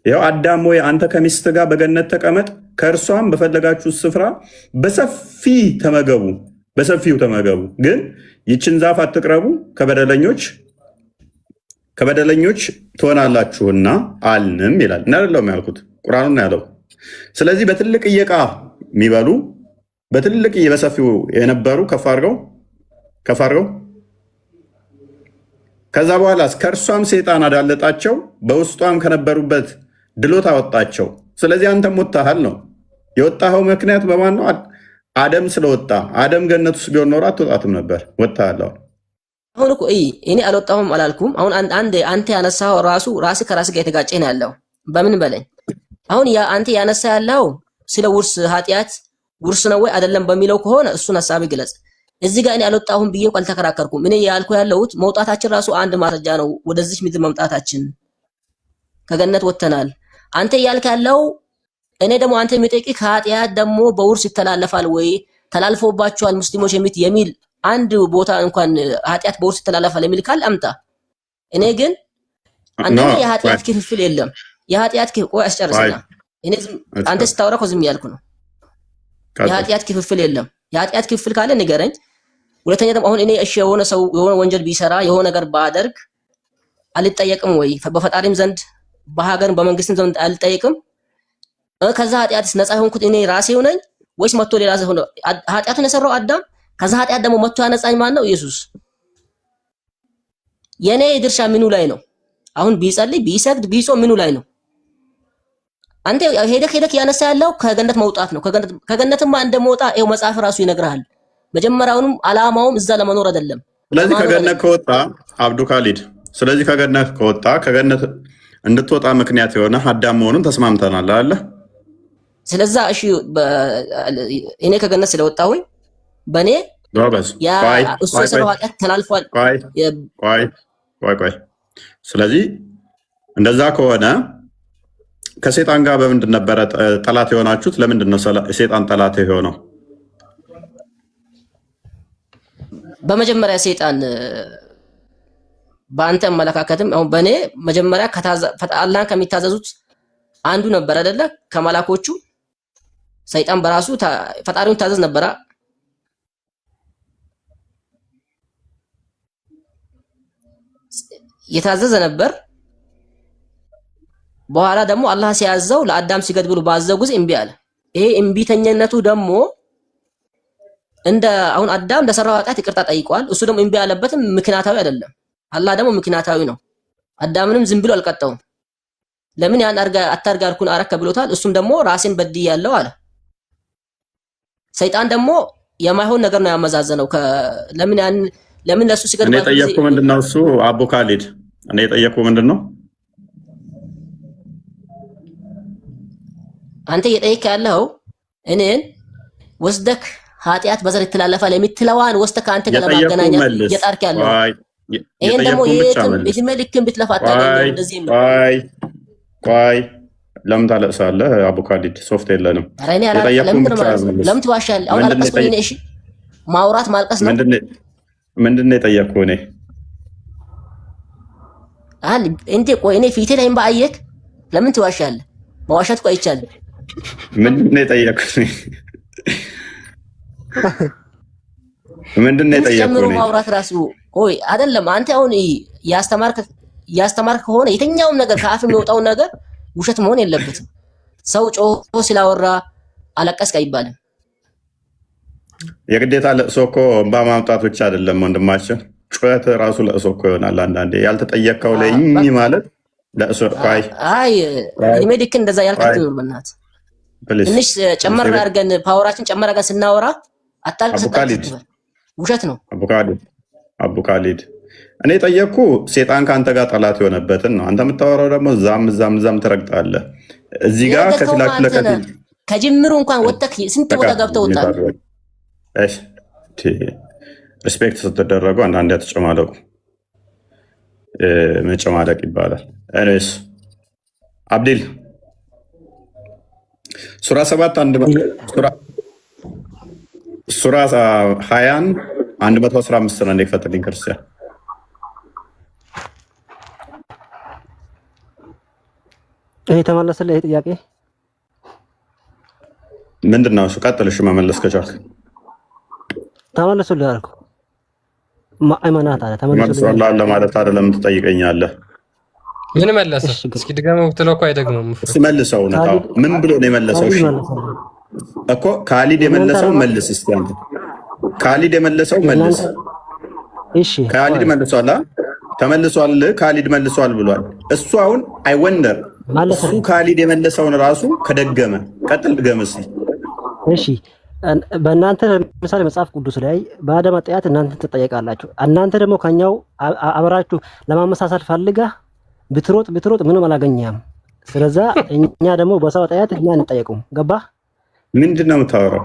ይኸው አዳም ወይ አንተ ከሚስት ጋር በገነት ተቀመጥ፣ ከእርሷም በፈለጋችሁ ስፍራ በሰፊው ተመገቡ፣ ግን ይችን ዛፍ አትቅረቡ፣ ከበደለኞች ትሆናላችሁና አልንም ይላል። እኔ አይደለሁም ያልኩት፣ ቁርአኑ ነው ያለው። ስለዚህ በትልቅ ዕቃ የሚበሉ በትልቅ በሰፊው የነበሩ ከፍ አድርገው ከዛ በኋላ ከእርሷም ሰይጣን አዳለጣቸው፣ በውስጧም ከነበሩበት ድሎት አወጣቸው። ስለዚህ አንተም ወጥተሃል ነው። የወጣኸው ምክንያት በማን ነው? አደም ስለወጣ። አደም ገነት ውስጥ ቢሆን ኖሮ አትወጣትም ነበር። ወጥተሃል። አሁን እኮ እኔ አልወጣሁም አላልኩም። አሁን አንተ ያነሳው ራስ ከራስ ጋር የተጋጨ ነው ያለው። በምን በለኝ። አሁን አንተ ያነሳ ያለው ስለ ውርስ ኃጢአት ውርስ ነው ወይ አይደለም በሚለው ከሆነ እሱን ሐሳብ ግለጽ። እዚህ ጋር እኔ አልወጣሁም ብዬ አልተከራከርኩም። እኔ ያልኩ ያለሁት መውጣታችን ራሱ አንድ ማስረጃ ነው። ወደዚህ ምድር መምጣታችን ከገነት ወጥተናል። አንተ ያልክ ያለው እኔ ደግሞ አንተ የሚጠይቅ ከኃጢአት ደግሞ በውርስ ይተላለፋል ወይ ተላልፎባቸዋል ሙስሊሞች የሚል አንድ ቦታ እንኳን ኃጢአት በውርስ ይተላለፋል የሚል ካል አምጣ። እኔ ግን አንደኛ የኃጢአት ክፍፍል የለም። የኃጢአት ቆይ አስጨርሰና እኔ አንተ ስታወራ እኮ ዝም ያልኩ ነው። የኃጢአት ክፍፍል የለም። የኃጢአት ክፍፍል ካለ ንገረኝ። ሁለተኛ ደግሞ አሁን እኔ እሺ የሆነ ሰው የሆነ ወንጀል ቢሰራ የሆነ ነገር ባደርግ አልጠየቅም ወይ? በፈጣሪም ዘንድ በሀገርም በመንግስትም ዘንድ አልጠየቅም? ከዛ ኃጢአትስ ነፃ የሆንኩት እኔ ራሴው ነኝ ወይስ መጥቶ ሌላ ሰው ነው? ኃጢአቱን የሰራው አዳም፣ ከዛ ኃጢአት ደግሞ መጥቶ ያነጻኝ ማን ነው? ኢየሱስ። የኔ ድርሻ ምኑ ላይ ነው? አሁን ቢጸልይ ቢሰግድ ቢጾም ምኑ ላይ ነው? አንተ ሄደክ ያነሳ ያለው ከገነት መውጣት ነው። ከገነትማ እንደመውጣ ይኸው መጽሐፍ ራሱ ይነግርሃል። መጀመሪያውንም አላማውም እዛ ለመኖር አይደለም። ስለዚህ ከገነት ከወጣ አብዱ ካሊድ፣ ስለዚህ ከገነት ከወጣ ከገነት እንድትወጣ ምክንያት የሆነ አዳም መሆኑን ተስማምተናል አለ። ስለዛ እሺ እኔ ከገነት ስለወጣሁኝ በእኔ ያ እሱ የሰራው ኃጢአት ተላልፏል። ቆይ ስለዚህ እንደዛ ከሆነ ከሰይጣን ጋር በምንድን ነበረ ጠላት የሆናችሁት? ለምንድን ነው ሰይጣን ጠላት የሆነው? በመጀመሪያ ሰይጣን በአንተ አመለካከትም አሁን በእኔ መጀመሪያ አላህን ከሚታዘዙት አንዱ ነበር አይደለ? ከመላኮቹ ሰይጣን በራሱ ፈጣሪውን ታዘዝ ነበረ። የታዘዘ ነበር። በኋላ ደግሞ አላህ ሲያዘው ለአዳም ሲገድ ብሎ ባዘው ጊዜ እምቢ አለ። ይሄ እምቢተኝነቱ ደግሞ እንደ አሁን አዳም ለሰራው ኃጢአት ይቅርታ ጠይቋል። እሱ ደግሞ እምቢ ያለበትም ምክንያታዊ አይደለም። አላህ ደግሞ ምክንያታዊ ነው። አዳምንም ዝም ብሎ አልቀጣውም። ለምን ያን አታርጋ አልኩን አረከ ብሎታል። እሱም ደግሞ ራሴን በድያለሁ አለ። ሰይጣን ደግሞ የማይሆን ነገር ነው ያመዛዘነው። ለምን ለሱ ሲገድ እኔ ጠየቅኩ ምንድነው? እሱ አቡ ካሊድ እኔ ጠየቅኩ ምንድነው? አንተ እየጠየቅ ያለው እኔን ወስደክ ኃጢአት በዘር ይተላለፋል የምትለዋን ወስተ ካንተ ጋር ለማገናኘት እየጣርክ ያለው ይሄን ደግሞ የትም ልክም ብትለፋ አታገኘው። እንደዚህ ነው። ቆይ ለምን ታለቅሳለህ? አቡ ካሊድ ሶፍት የለንም። ለምን ትዋሻለህ? አሁን አልቀስኩኝ እኔ። እሺ ማውራት ማልቀስ ነው። ምንድነው የጠየቅኩህ? እኔ እንዴ ቆይ እኔ ፊቴ ላይ ባየክ ለምን ትዋሻለህ? መዋሻት ቆይ ይቻላል። ምንድነው የጠየቅኩህ? ምንድነው የጠየቅኩህ? ማውራት ራሱ ቆይ አይደለም። አንተ አሁን ያስተማርክ ከሆነ የትኛውም ነገር ከአፍ የሚወጣው ነገር ውሸት መሆን የለበትም። ሰው ጮሆ ስላወራ አለቀስክ አይባልም። የግዴታ ለቅሶ እኮ እንባ ማምጣት ብቻ አይደለም ወንድማችን፣ ጩኸት ራሱ ለቅሶ እኮ ይሆናል። አንዳንዴ ያልተጠየቅከው ላይ ማለት ለቅሶ። አይ እድሜ ልክ እንደዛ ያልከት ነው። በእናትህ ትንሽ ጨመር አድርገን ፓወራችን ጨመር አድርገን ስናወራ አታልቅስ። ውሸት ነው። አቡ ካሊድ እኔ ጠየቅኩ ሴጣን ከአንተ ጋር ጠላት የሆነበትን ነው። አንተ የምታወራው ደግሞ ዛም ትረግጣለህ። እዚህ ጋር ከፊላችሁ ለከፊል ከጅምሩ እንኳን ወጥተህ ስንት ቦታ ገብተህ ወጣህ። ሪስፔክት ስትደረጉ አንዳንዴ አትጨማለቁ። መጨማለቅ ይባላል። ኤኒዌይስ አብዲል ሱራ 20 115 ነው። እንደፈተልኝ ክርስቲያን ይሄ ተመለሰልህ። ይሄ ጥያቄ ምንድነው? እሱ ቀጥልሽ መመለስ ከቻልክ ተመለሰልህ አልኩ። ማእመናት አለ ተመለሰልህ አለ ማለት አይደለም። ትጠይቀኛለህ ምን መለሰ? እስኪ ድጋሜው ብትለው እኮ አይደግመውም። እሱ መልሰው ነው። ምን ብሎ ነው የመለሰው? እሺ እኮ ካሊድ የመለሰው መልስ። እስቲ አንተ ካሊድ የመለሰው መልስ። እሺ ካሊድ መልሷል። ተመልሷል። ካሊድ መልሷል ብሏል። እሱ አሁን አይ ወንደር እሱ ካሊድ የመለሰውን ራሱ ከደገመ ቀጥል ድገምስ። እሺ በእናንተ ለምሳሌ መጽሐፍ ቅዱስ ላይ በአዳም ኃጢአት እናንተ ትጠየቃላችሁ። እናንተ ደግሞ ከኛው አብራችሁ ለማመሳሰል ፈልገህ ብትሮጥ ምንም አላገኘህም። ስለዛ እኛ ደግሞ በሰው ኃጢአት እኛ እንጠየቁም። ገባህ? ምንድነው የምታወራው?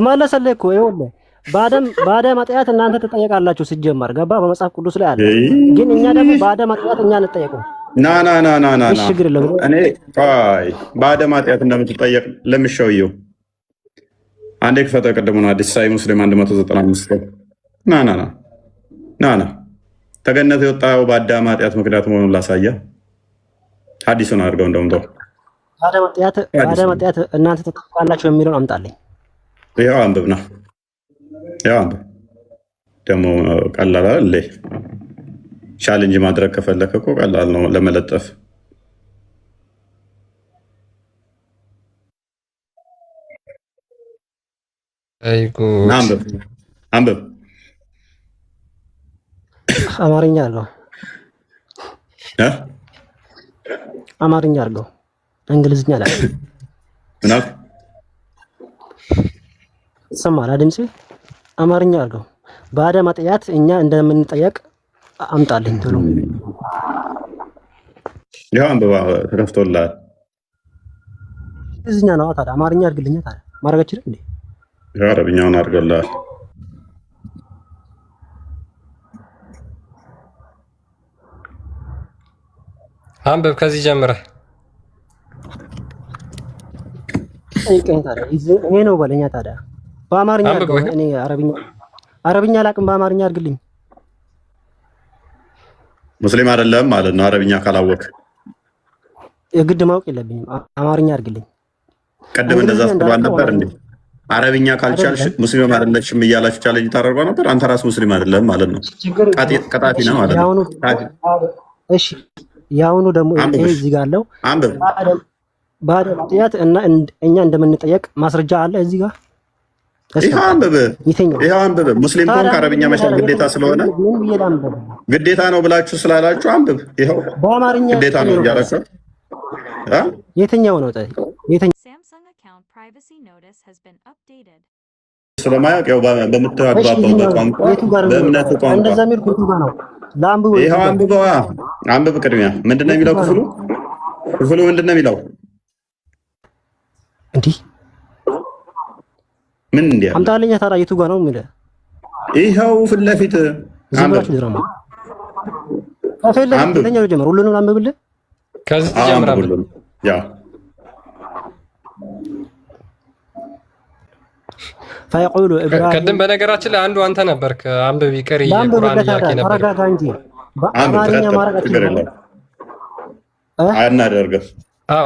መለሰልህ እኮ ይኸውልህ፣ በአዳም ኃጢአት እናንተ ትጠየቃላችሁ ሲጀመር። ገባህ? በመጽሐፍ ቅዱስ ላይ አለ። ግን እኛ ደግሞ በአዳም ኃጢአት እኛ እንጠየቁም። ና እኔ በአዳም ኃጢአት እንደምትጠየቅ ለምሸውየው አንዴ ክፈተ ቀደሙን አዲስ ሳይ ሙስሊም 195 ና ተገነት የወጣው በአዳም ኃጢአት ምክንያት መሆኑን ላሳየ ሐዲሱን አድርገው እንደምተው በአዳም ኃጢአት እናንተ ተጠቃላችሁ የሚለውን አምጣልኝ። ያው አንብብና ያው አንብብ ደግሞ ቀላል አይደል? ቻሌንጅ ማድረግ ከፈለከ እኮ ቀላል ነው ለመለጠፍ። አንብብ። አማርኛ አድርገው አማርኛ አድርገው እንግሊዝኛ ላይ ምናምን ሰማላ ድምጼ አማርኛ አድርገው በአዳም ኃጢአት እኛ እንደምንጠየቅ አምጣልኝ ቶሎ። ያው አንብባ ተከፍቶልሃል። እንግሊዝኛ ነው ታዲያ አማርኛ አድርግልኝ ታዲያ ማድረግ ይችላል እንዴ? ያው አረብኛውን አድርገውልሃል። አንብብ ከዚህ ጀምረህ ይሄ ነው በለኛ ታዲያ በአማርኛ አድርገው። እኔ አረብኛ አላውቅም፣ በአማርኛ አድርግልኝ። ሙስሊም አይደለም ማለት ነው። አረብኛ ካላወቅ የግድ ማወቅ የለብኝም። አማርኛ አድርግልኝ። ቀደም እንደዛ ስትባል ነበር እንዴ? አረብኛ ካልቻልሽ ሙስሊም አይደለሽም እያላችሁ ቻሌንጅ ታደርገው ነበር። አንተ ራስ ሙስሊም አይደለም ማለት ነው። ቀጣፊ ነው ማለት ነው። እሺ ያውኑ ደግሞ ይሄ እዚህ ጋር አለው። አንብብ። በአዳም ኃጢአት እና እኛ እንደምንጠየቅ ማስረጃ አለ እዚህ ጋር። ይሄ አንብብ። ሙስሊም ከሆንክ አረብኛ መቻል ግዴታ ስለሆነ ግዴታ ነው ብላችሁ ስላላችሁ አንብብ። ይኸው በአማርኛ ግዴታ ነው እያላችሁ የትኛው ነው ስለማያውቅ ያው በምትግባባው ቋንቋ በእምነት ቋንቋ ይኸው አንብበዋ። አንብብ። ቅድሚያ ምንድን ነው የሚለው ክፍሉ ምንድን ነው የሚለው? ክፍሉ ምንድን ነው የሚለው? እንዲህ ምን እንዲያ አምጣልኝ ታዲያ የቱ ጋር ነው የሚለው? ይኸው ፊት ለፊት ዝምብላችሁ ድራማ ከፈለክ ለኛው ጀምር ሁሉንም አንብብልህ ከዚህ ጀምራለሁ። ያ فيقول ابراهيم ቀደም በነገራችን ላይ አንዱ አንተ ነበርክ አንብብ ይቀር የቁርአን ያቂ ነበር። ተረጋጋ እንጂ በአማርኛ ማረጋችሁ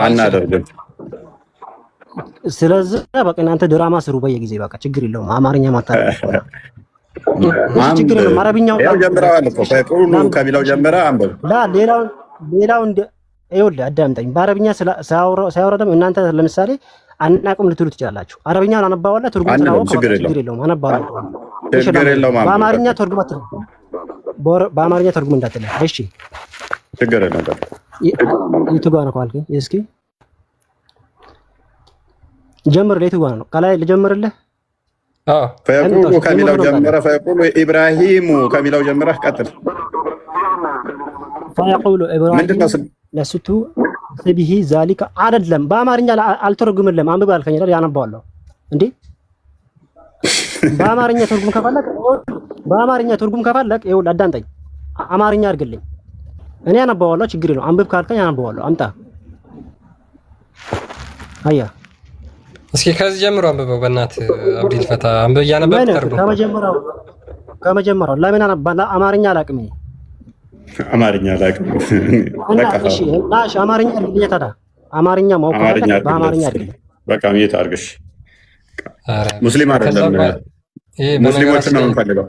አናደርግም። ስለዚህ በቃ እናንተ ድራማ ስሩ በየጊዜ በቃ ችግር የለውም። አማርኛ ማታረግ ችግር የለውም። አረብኛው ጀምረዋል እኮ ፈይቁሉ ከሚለው ጀምረ አንብብ። ሌላው እንደ ይኸውልህ አዳምጠኝ። በአረብኛ ሳያወራ ደግሞ እናንተ ለምሳሌ አናውቅም ልትሉ ትችላላችሁ። አረብኛውን አነባዋለሁ ትርጉም ስላወቅ ችግር የለውም አነባዋለሁ። በአማርኛ ተርጉም አትልም። በአማርኛ ተርጉም እንዳትልም። እሺ ችግር የለውም። የቱ ጋር ነው ካልከኝ እስኪ ጀምር። የቱ ጋር ነው? ከላይ ልጀምርልህ? ፈይቁሉ ከሚለው ጀምረ ፈይቁሉ ኢብራሂሙ ከሚለው ጀምረህ ቀጥል። ፈይቁሉ ኢብራሂም ለስቱ ቢሂ ዛሊካ አይደለም። በአማርኛ አልተረጉምልህም። አንብብ አልከኝ አይደል? ያነባዋለሁ እንዴ። በአማርኛ ትርጉም ከፈለክ ይኸውልህ አዳምጠኝ። አማርኛ አድርግልኝ እኔ አነባዋለሁ። ችግር የለውም። አንብብ ካልከኝ አነባዋለሁ። አምጣ አያ እስኪ ከዚህ ጀምሮ አንብበው በእናትህ አብዲል ፈታ አንብብ እያነበብክ ተርጉም። ከመጀመሪያው ለምን አማርኛ አላውቅም እኔ አማርኛ አላውቅም። እሺ አማርኛ አድርግልኝ ታዲያ። አማርኛ ማውቀው በአማርኛ አድርግልኝ በቃ። ምን ታርግሽ? ሙስሊም አይደለም። ሙስሊሞችን ነው የምንፈልገው።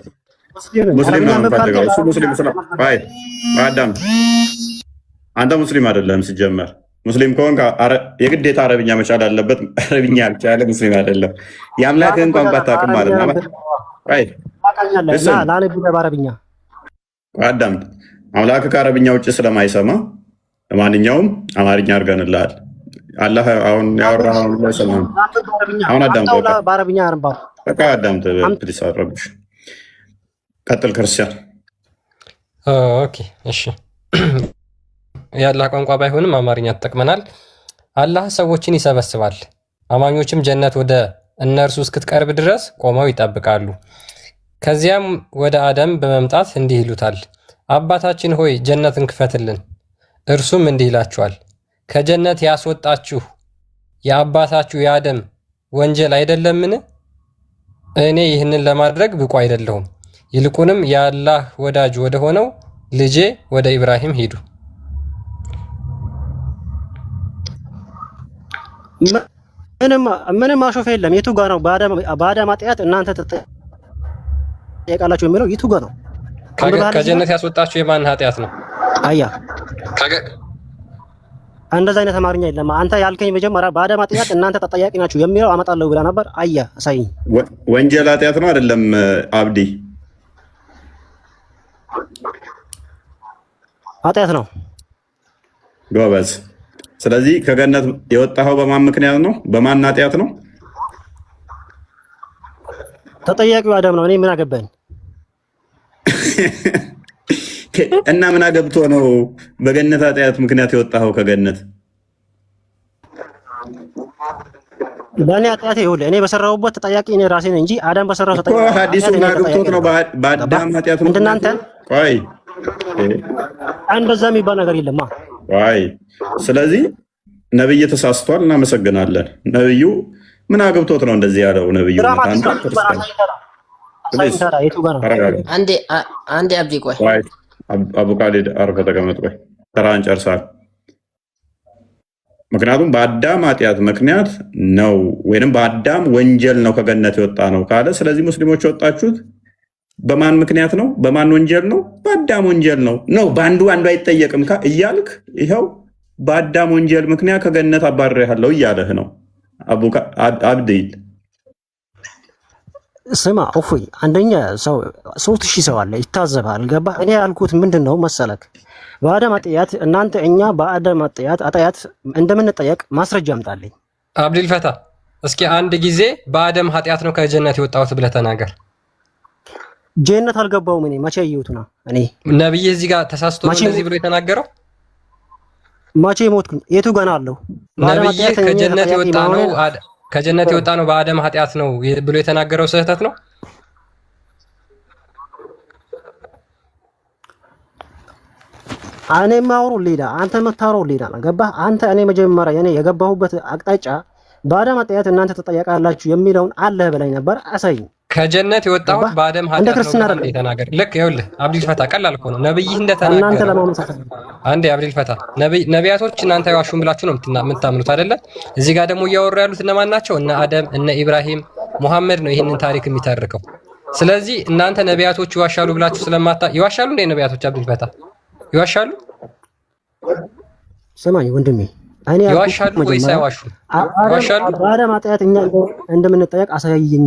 ሙስሊም ነው የምንፈልገው። እሱ ሙስሊም አይ አዳም አንተ ሙስሊም አይደለም ሲጀመር። ሙስሊም ከሆንክ የግዴታ አረብኛ መቻል አለበት። አረብኛ ያልቻለ ሙስሊም አይደለም። የአምላክህን ቋንቋ አታውቅም ማለት ነው። አይ በአረብኛ አዳም አምላክ ከአረብኛ ውጭ ስለማይሰማ ለማንኛውም አማርኛ አድርገንልሃል። አላህ አሁን ያወራውን ላይ ሰማን። አሁን አዳምጠው በአረብኛ አርባ በቃ አዳምጠው ፕሊስ አረብሽ ቀጥል ክርስቲያን። ኦኬ እሺ የአላህ ቋንቋ ባይሆንም አማርኛ ተጠቅመናል። አላህ ሰዎችን ይሰበስባል፣ አማኞችም ጀነት ወደ እነርሱ እስክትቀርብ ድረስ ቆመው ይጠብቃሉ። ከዚያም ወደ አደም በመምጣት እንዲህ ይሉታል፣ አባታችን ሆይ ጀነትን ክፈትልን። እርሱም እንዲህ ይላቸዋል፣ ከጀነት ያስወጣችሁ የአባታችሁ የአደም ወንጀል አይደለምን? እኔ ይህንን ለማድረግ ብቁ አይደለሁም። ይልቁንም የአላህ ወዳጅ ወደ ሆነው ልጄ ወደ ኢብራሂም ሂዱ። ምንም ማሾፍ የለም። የቱ ጋር ነው በአዳም ኃጢአት እናንተ ትጠየቃላችሁ የሚለው? የቱ ጋር ነው? ከጀነት ያስወጣችሁ የማን ኃጢአት ነው? አያ እንደዛ አይነት አማርኛ የለም። አንተ ያልከኝ መጀመሪያ በአዳም ኃጢአት እናንተ ተጠያቂ ናችሁ የሚለው አመጣለሁ ብላ ነበር። አያ አሳይኝ። ወንጀል ኃጢአት ነው አይደለም አብዲ? ኃጢአት ነው ጎበዝ። ስለዚህ ከገነት የወጣኸው በማን ምክንያት ነው? በማን ኃጢአት ነው? ተጠያቂው አዳም ነው። እኔ ምን አገባኝ? እና ምን አገብቶ ነው በገነት ኃጢአት ምክንያት የወጣኸው ከገነት? በእኔ ኃጢአት ይኸውልህ፣ እኔ በሰራሁበት ተጠያቂ እኔ ራሴ ነኝ እንጂ አዳም በሰራው ተጠያቂ ሐዲሱ ምን አገብቶት ነው በአዳም ኃጢአት ነው? እንደናንተ ቆይ እንደዛ የሚባል ነገር የለማ። ቆይ ስለዚህ ነብይ ተሳስቷል። እናመሰግናለን። ነብዩ ምን አገብቶት ነው እንደዚህ ያለው? ነብዩ አንዴ አብዲ ቆይ አቡ ካሊድ አርፈ ተቀመጥ። ቆይ ተራን ጨርሳል። ምክንያቱም በአዳም ኃጢአት ምክንያት ነው ወይንም በአዳም ወንጀል ነው ከገነት የወጣ ነው ካለ፣ ስለዚህ ሙስሊሞች የወጣችሁት በማን ምክንያት ነው? በማን ወንጀል ነው? በአዳም ወንጀል ነው። በአንዱ አይጠየቅም እያልክ ይኸው በአዳም ወንጀል ምክንያት ከገነት አባርሬሃለሁ እያለህ ነው አብዲል። ስማ እፎይ፣ አንደኛ ሰው 3000 ሰው አለ ይታዘባል። ገባ? እኔ ያልኩት ምንድን ነው መሰለክ፣ በአዳም ኃጢአት እናንተ እኛ በአዳም ኃጢአት እንደምንጠየቅ ማስረጃ አምጣልኝ። አብዲል ፈታ እስኪ አንድ ጊዜ በአዳም ኃጢአት ነው ከጀነት የወጣሁት ብለህ ተናገር። ጀነት አልገባውም። እኔ መቼ አየሁት ነው? እኔ ነብይ እዚህ ጋር ተሳስቶ ነው እንደዚህ ብሎ የተናገረው? መቼ ሞትኩኝ? የቱ ገና አለው? ነብይ ከጀነት የወጣ ነው ከጀነት የወጣ ነው በአደም ኃጢአት ነው ብሎ የተናገረው ስህተት ነው? እኔ የማወራው ሌላ፣ አንተ የምታወራው ሌላ ነው። ገባህ? አንተ እኔ መጀመሪያ እኔ የገባሁበት አቅጣጫ በአደም ኃጢአት እናንተ ተጠያቃላችሁ የሚለውን አለህ በላይ ነበር። አሳይ። ከጀነት የወጣሁት በአደም ኃጢአት ነው የተናገረ። ልክ ይኸውልህ አብዲል ፈታ ቀላል እኮ ነው። ነብይህ እንደተናገረ እናንተ ለማመሳሰል አንዴ አብዲል ፈታ ነቢያቶች እናንተ አይዋሹም ብላችሁ ነው የምታምኑት አይደለ? እዚህ ጋር ደግሞ እያወሩ ያሉት እነማን ናቸው? እነ አደም፣ እነ ኢብራሂም፣ ሙሐመድ ነው ይህንን ታሪክ የሚተርከው። ስለዚህ እናንተ ነቢያቶች ይዋሻሉ ብላችሁ ይዋሻሉ እንደ ነቢያቶች አብዲል ፈታ ይዋሻሉ? ስማኝ ወንድሜ፣ እኔ ይዋሻሉ ወይስ አይዋሹም? ይዋሻሉ። በአደም ኃጢአት እኛ እንደምንጠየቅ አሳያየኝ።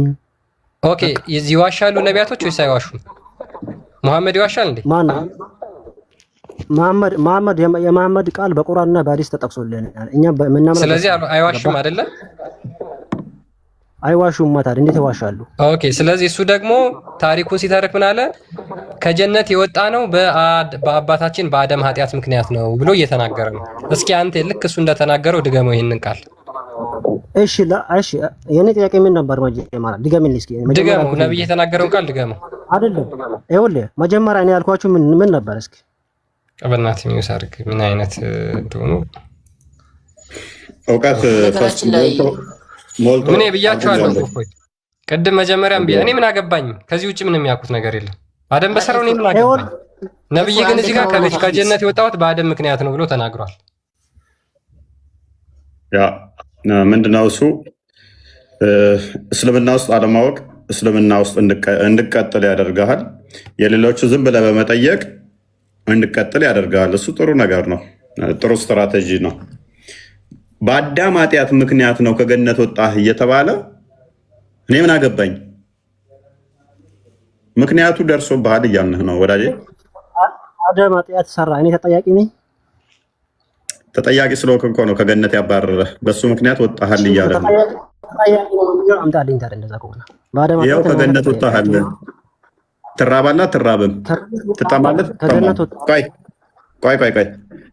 ኦኬ፣ ይዋሻሉ ነቢያቶች ወይስ አይዋሹም? ሙሐመድ ይዋሻል እንዴ? መሐመድ የመሐመድ ቃል በቁርአንና በሐዲስ ተጠቅሶልናል። እኛ በመናመን ስለዚህ አይዋሹም አይደለ? አይዋሹም ማለት እንዴት ይዋሻሉ? ኦኬ፣ ስለዚህ እሱ ደግሞ ታሪኩን ሲተርክ ምን አለ? ከጀነት የወጣ ነው በአባታችን በአደም ኃጢአት ምክንያት ነው ብሎ እየተናገረ ነው። እስኪ አንተ ልክ እሱ እንደተናገረው ድገመው ይሄንን ቃል። እሺ እሺ፣ የኔ ጥያቄ ምን ነበር? መጀመሪያ ድገምልኝ እስኪ። ድገመው፣ ነብይ የተናገረውን ቃል ድገመው። አይደለም ይኸውልህ፣ መጀመሪያ እኔ ያልኳችሁ ምን ነበር? እስኪ በእናትህ የሚወሳርክ ምን አይነት እንደሆነ እውቀት ምን ብያችኋለሁ እኮ ቅድም መጀመሪያም እኔ ምን አገባኝ? ከዚህ ውጭ ምንም የሚያውቁት ነገር የለም። አደም በሰራው እኔ ምን አገባኝ? ነብይ ግን እዚህ ጋር ከጀነት የወጣሁት በአደም ምክንያት ነው ብሎ ተናግሯል። ያ ምንድነው እሱ? እስልምና ውስጥ አለማወቅ እስልምና ውስጥ እንድቀጥል ያደርጋል። የሌሎቹ ዝም ብለህ በመጠየቅ እንድቀጥል ያደርጋል። እሱ ጥሩ ነገር ነው፣ ጥሩ ስትራቴጂ ነው። በአዳም ኃጢአት ምክንያት ነው ከገነት ወጣህ እየተባለ እኔ ምን አገባኝ? ምክንያቱ ደርሶብሃል እያልንህ ነው ወዳጄ። አዳም ኃጢአት ሰራ፣ እኔ ተጠያቂ ነኝ? ተጠያቂ ስለሆንክ እኮ ነው ከገነት ያባረረህ። በሱ ምክንያት ወጣሃል እያለ ነው። ይኸው ከገነት ወጣሃል። ትራባለህ አትራብም? ትጠማለህ? ቆይ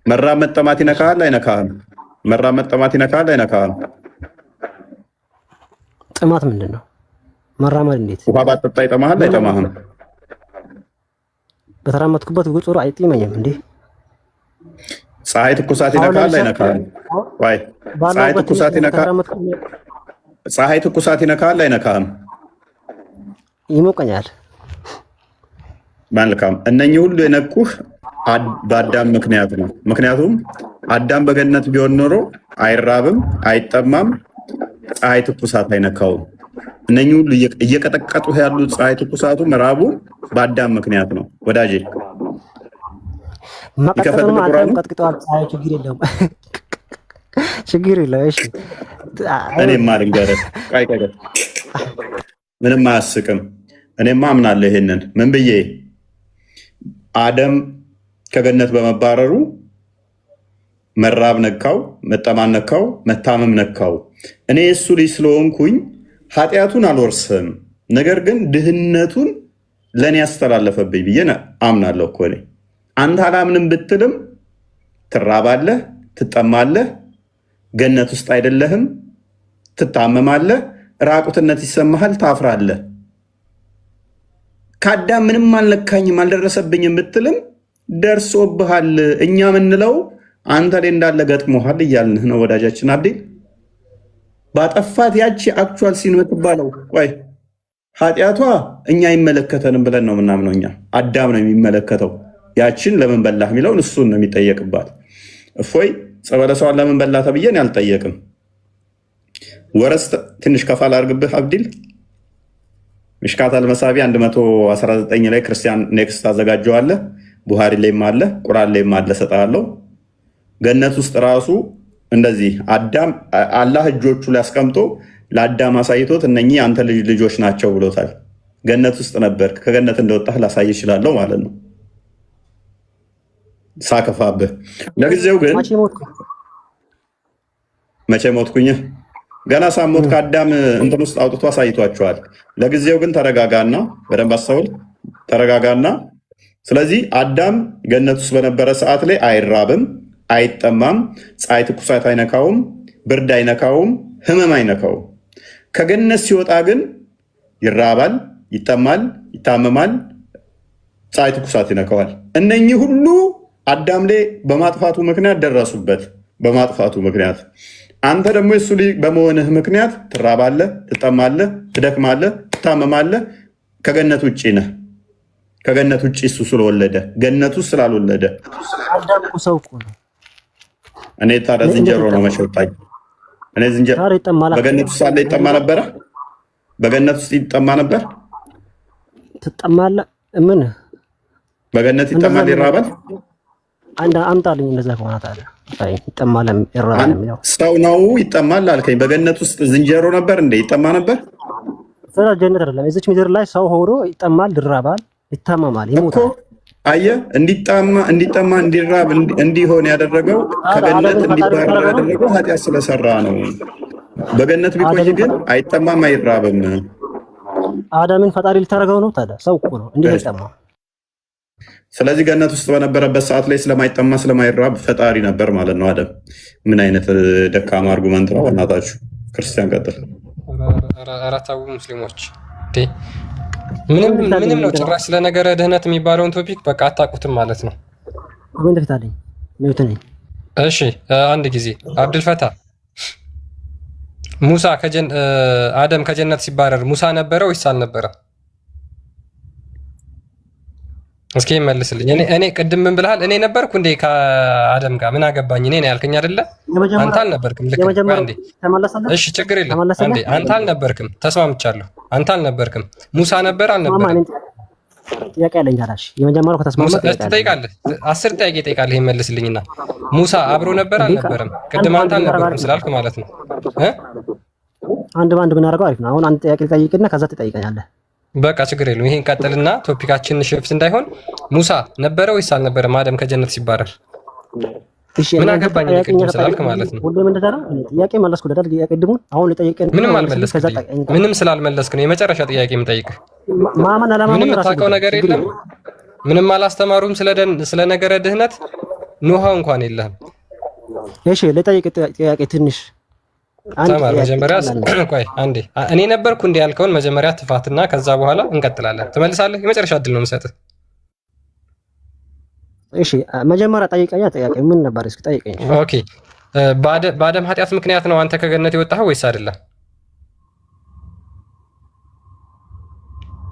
መራብ መጠማት ይነካሃል አይነካህም? መራብ መጠማት ይነካሃል አይነካህም? ጥማት ምንድን ነው? መራመድ እንዴት? ውሃ ባጠጣ ይጠማሃል አይጠማህም? በተራመድኩበት ጉጹር አይጥመኝም እንዴ? ፀሐይ ትኩሳት ይነካሃል አይነካህም? ፀሐይ ትኩሳት ይነካሃል አይነካህም? ይሞቀኛል። መልካም። እነኚህ ሁሉ የነኩህ በአዳም ምክንያት ነው። ምክንያቱም አዳም በገነት ቢሆን ኖሮ አይራብም፣ አይጠማም፣ ፀሐይ ትኩሳት አይነካውም። እነኚህ ሁሉ እየቀጠቀጡ ያሉት ፀሐይ ትኩሳቱ ምዕራቡ በአዳም ምክንያት ነው ወዳጄ። ማቀጠሉም አዳም ቀጥቅጠዋል። ፀሐይ ችግር የለውም፣ ችግር የለውም። እሺ እኔማ ልንገርህ፣ ምንም አያስቅም። እኔማ አምናለሁ ይሄንን። ምን ብዬ አደም ከገነት በመባረሩ መራብ ነካው፣ መጠማን ነካው፣ መታመም ነካው። እኔ እሱ ልጅ ስለሆንኩኝ ኃጢአቱን አልወርስም፣ ነገር ግን ድህነቱን ለእኔ ያስተላለፈብኝ ብዬ አምናለሁ እኮ እኔ። አንተ አላምንም ብትልም ትራባለህ፣ ትጠማለህ፣ ገነት ውስጥ አይደለህም፣ ትታመማለህ፣ ራቁትነት ይሰማሃል፣ ታፍራለህ። ከአዳም ምንም አልነካኝም አልደረሰብኝም ብትልም ደርሶብሃል። እኛ ምንለው አንተ ላይ እንዳለ ገጥሞሃል እያልንህ ነው ወዳጃችን አብዲ። ባጠፋት ያቺ አክቹዋል ሲን የምትባለው ቆይ ኃጢአቷ እኛ አይመለከተንም ብለን ነው ምናምነው። እኛ አዳም ነው የሚመለከተው። ያችን ለምን በላህ የሚለውን እሱን ነው የሚጠየቅባት። እፎይ ጸበለሰዋን ለምን በላህ ተብዬን አልጠየቅም። ወረስ ትንሽ ከፋል አድርግብህ አብዲል። ሚሽካት አልመሳቢ 119 ላይ ክርስቲያን ኔክስት ታዘጋጀዋለህ። ቡሃሪ ላይም አለ፣ ቁርአን ላይም አለ፣ ሰጣለሁ። ገነት ውስጥ ራሱ እንደዚህ አዳም አላህ እጆቹ ላይ አስቀምጦ ለአዳም አሳይቶት እነኚህ አንተ ልጆች ናቸው ብሎታል። ገነት ውስጥ ነበር፣ ከገነት እንደወጣህ ላሳይ ይችላለሁ ማለት ነው። ሳከፋብህ። ለጊዜው ግን መቼ ሞትኩኝ? ገና ሳሞት ከአዳም እንትን ውስጥ አውጥቶ አሳይቷቸዋል። ለጊዜው ግን ተረጋጋና በደንብ አስተውል፣ ተረጋጋና። ስለዚህ አዳም ገነት ውስጥ በነበረ ሰዓት ላይ አይራብም፣ አይጠማም፣ ፀሐይ ትኩሳት አይነካውም፣ ብርድ አይነካውም፣ ህመም አይነካውም። ከገነት ሲወጣ ግን ይራባል፣ ይጠማል፣ ይታመማል፣ ፀሐይ ትኩሳት ይነካዋል። እነኚህ ሁሉ አዳም ላይ በማጥፋቱ ምክንያት ደረሱበት። በማጥፋቱ ምክንያት አንተ ደግሞ የሱ ልጅ በመሆንህ ምክንያት ትራባለህ፣ ትጠማለህ፣ ትደክማለህ፣ ትታመማለህ። ከገነት ውጭ ነህ። ከገነት ውጭ እሱ ስለወለደ ገነቱ ስላልወለደ አዳም እኮ ሰው እኮ ነው። እኔ ታዲያ ዝንጀሮ ነው መሸጣኝ። እኔ ዝንጀሮ በገነት ውስጥ ሳለ ይጠማ ነበረ። በገነት ውስጥ ይጠማ ነበር። ትጠማለህ? ምን በገነት ይጠማል፣ ይራባል። አንድ አምጣልኝ። እንደዛ ከሆነ ታዲያ ይጠማል፣ ይራባል የሚለው ሰው ነው። ይጠማል አልከኝ። በገነት ውስጥ ዝንጀሮ ነበር እንዴ? ይጠማ ነበር። ስለ ጀነት አይደለም። እዚች ምድር ላይ ሰው ሆኖ ይጠማል፣ ይራባል፣ ይታመማል፣ ይሞታል። አየህ፣ እንዲጠማ እንዲራብ እንዲሆን ያደረገው ከገነት እንዲባረር ያደረገው ኃጢአት ስለሰራ ነው። በገነት ቢቆይ ግን አይጠማም፣ አይራብም። አዳምን ፈጣሪ ልታደርገው ነው። ታዲያ ሰው እኮ ነው እንዴ አይጠማ። ስለዚህ ገነት ውስጥ በነበረበት ሰዓት ላይ ስለማይጠማ ስለማይራብ ፈጣሪ ነበር ማለት ነው። አደም ምን አይነት ደካማ አርጉመንት ነው! በእናታችሁ ክርስቲያን ቀጥል። አራታው ሙስሊሞች ምንም ነው ጭራሽ ስለ ነገረ ድህነት የሚባለውን ቶፒክ በቃ አታውቁትም ማለት ነው። ኮሜንት ፍታልኝ ሚውት ነኝ። እሺ አንድ ጊዜ አብዱልፈታ ሙሳ አደም ከጀነት ሲባረር ሙሳ ነበረ ወይስ አልነበረ? እስኪ መልስልኝ። እኔ ቅድም ምን ብለሃል? እኔ ነበርኩ እንዴ ከአደም ጋር ምን አገባኝ? እኔ ነው ያልከኝ አይደለ? አንተ አልነበርክም። ልክ አንዴ እሺ፣ ችግር የለም። አንዴ አንተ አልነበርክም፣ ተስማምቻለሁ። አንተ አልነበርክም። ሙሳ ነበር አልነበረም? ጥያቄ አለኝ። ታዲያ የመጀመሪያው ከተስማማ ትጠይቃለህ። 10 ጥያቄ እጠይቃለሁ። ይሄን መልስልኝና ሙሳ አብሮ ነበር አልነበረም? ቅድም አንተ አልነበርክም ስላልክ ማለት ነው። አንድ ባንድ ብናደርገው አሪፍ ነው። አሁን አንድ ጥያቄ ልጠይቅና ከዛ ትጠይቀኛለህ። በቃ ችግር የለውም። ይሄን ቀጥልና ቶፒካችን ሽፍት እንዳይሆን ሙሳ ነበረ ወይስ አልነበረም አደም ከጀነት ሲባረር? ምን አገባኝ ቅድም ስላልክ ማለት ነው። ሁሌም እንደዛ ነው። ጥያቄ መለስኩ አይደል? ቅድሙን አሁን ልጠይቅህ ምንም ስላልመለስክ ነው የመጨረሻ ጥያቄ የምጠይቅህ። ማመን አላማመን ምንም የምታውቀው ነገር የለም። ምንም አላስተማሩም ስለ ነገረ ድህነት ኑሃ እንኳን የለህም። እሺ ልጠይቅህ ጥያቄ ትንሽ ተማር። መጀመሪያ ቆይ አንዴ እኔ ነበርኩ እንዴ ያልከውን መጀመሪያ ትፋትና ከዛ በኋላ እንቀጥላለን። ትመልሳለህ። የመጨረሻ እድል ነው የምሰጥህ። እሺ መጀመሪያ ጠይቀኛ። ጥያቄ ምን ነበር? እስኪ ጠይቀኝ። ኦኬ በአደም ኃጢአት ምክንያት ነው አንተ ከገነት የወጣኸው ወይስ አይደለም?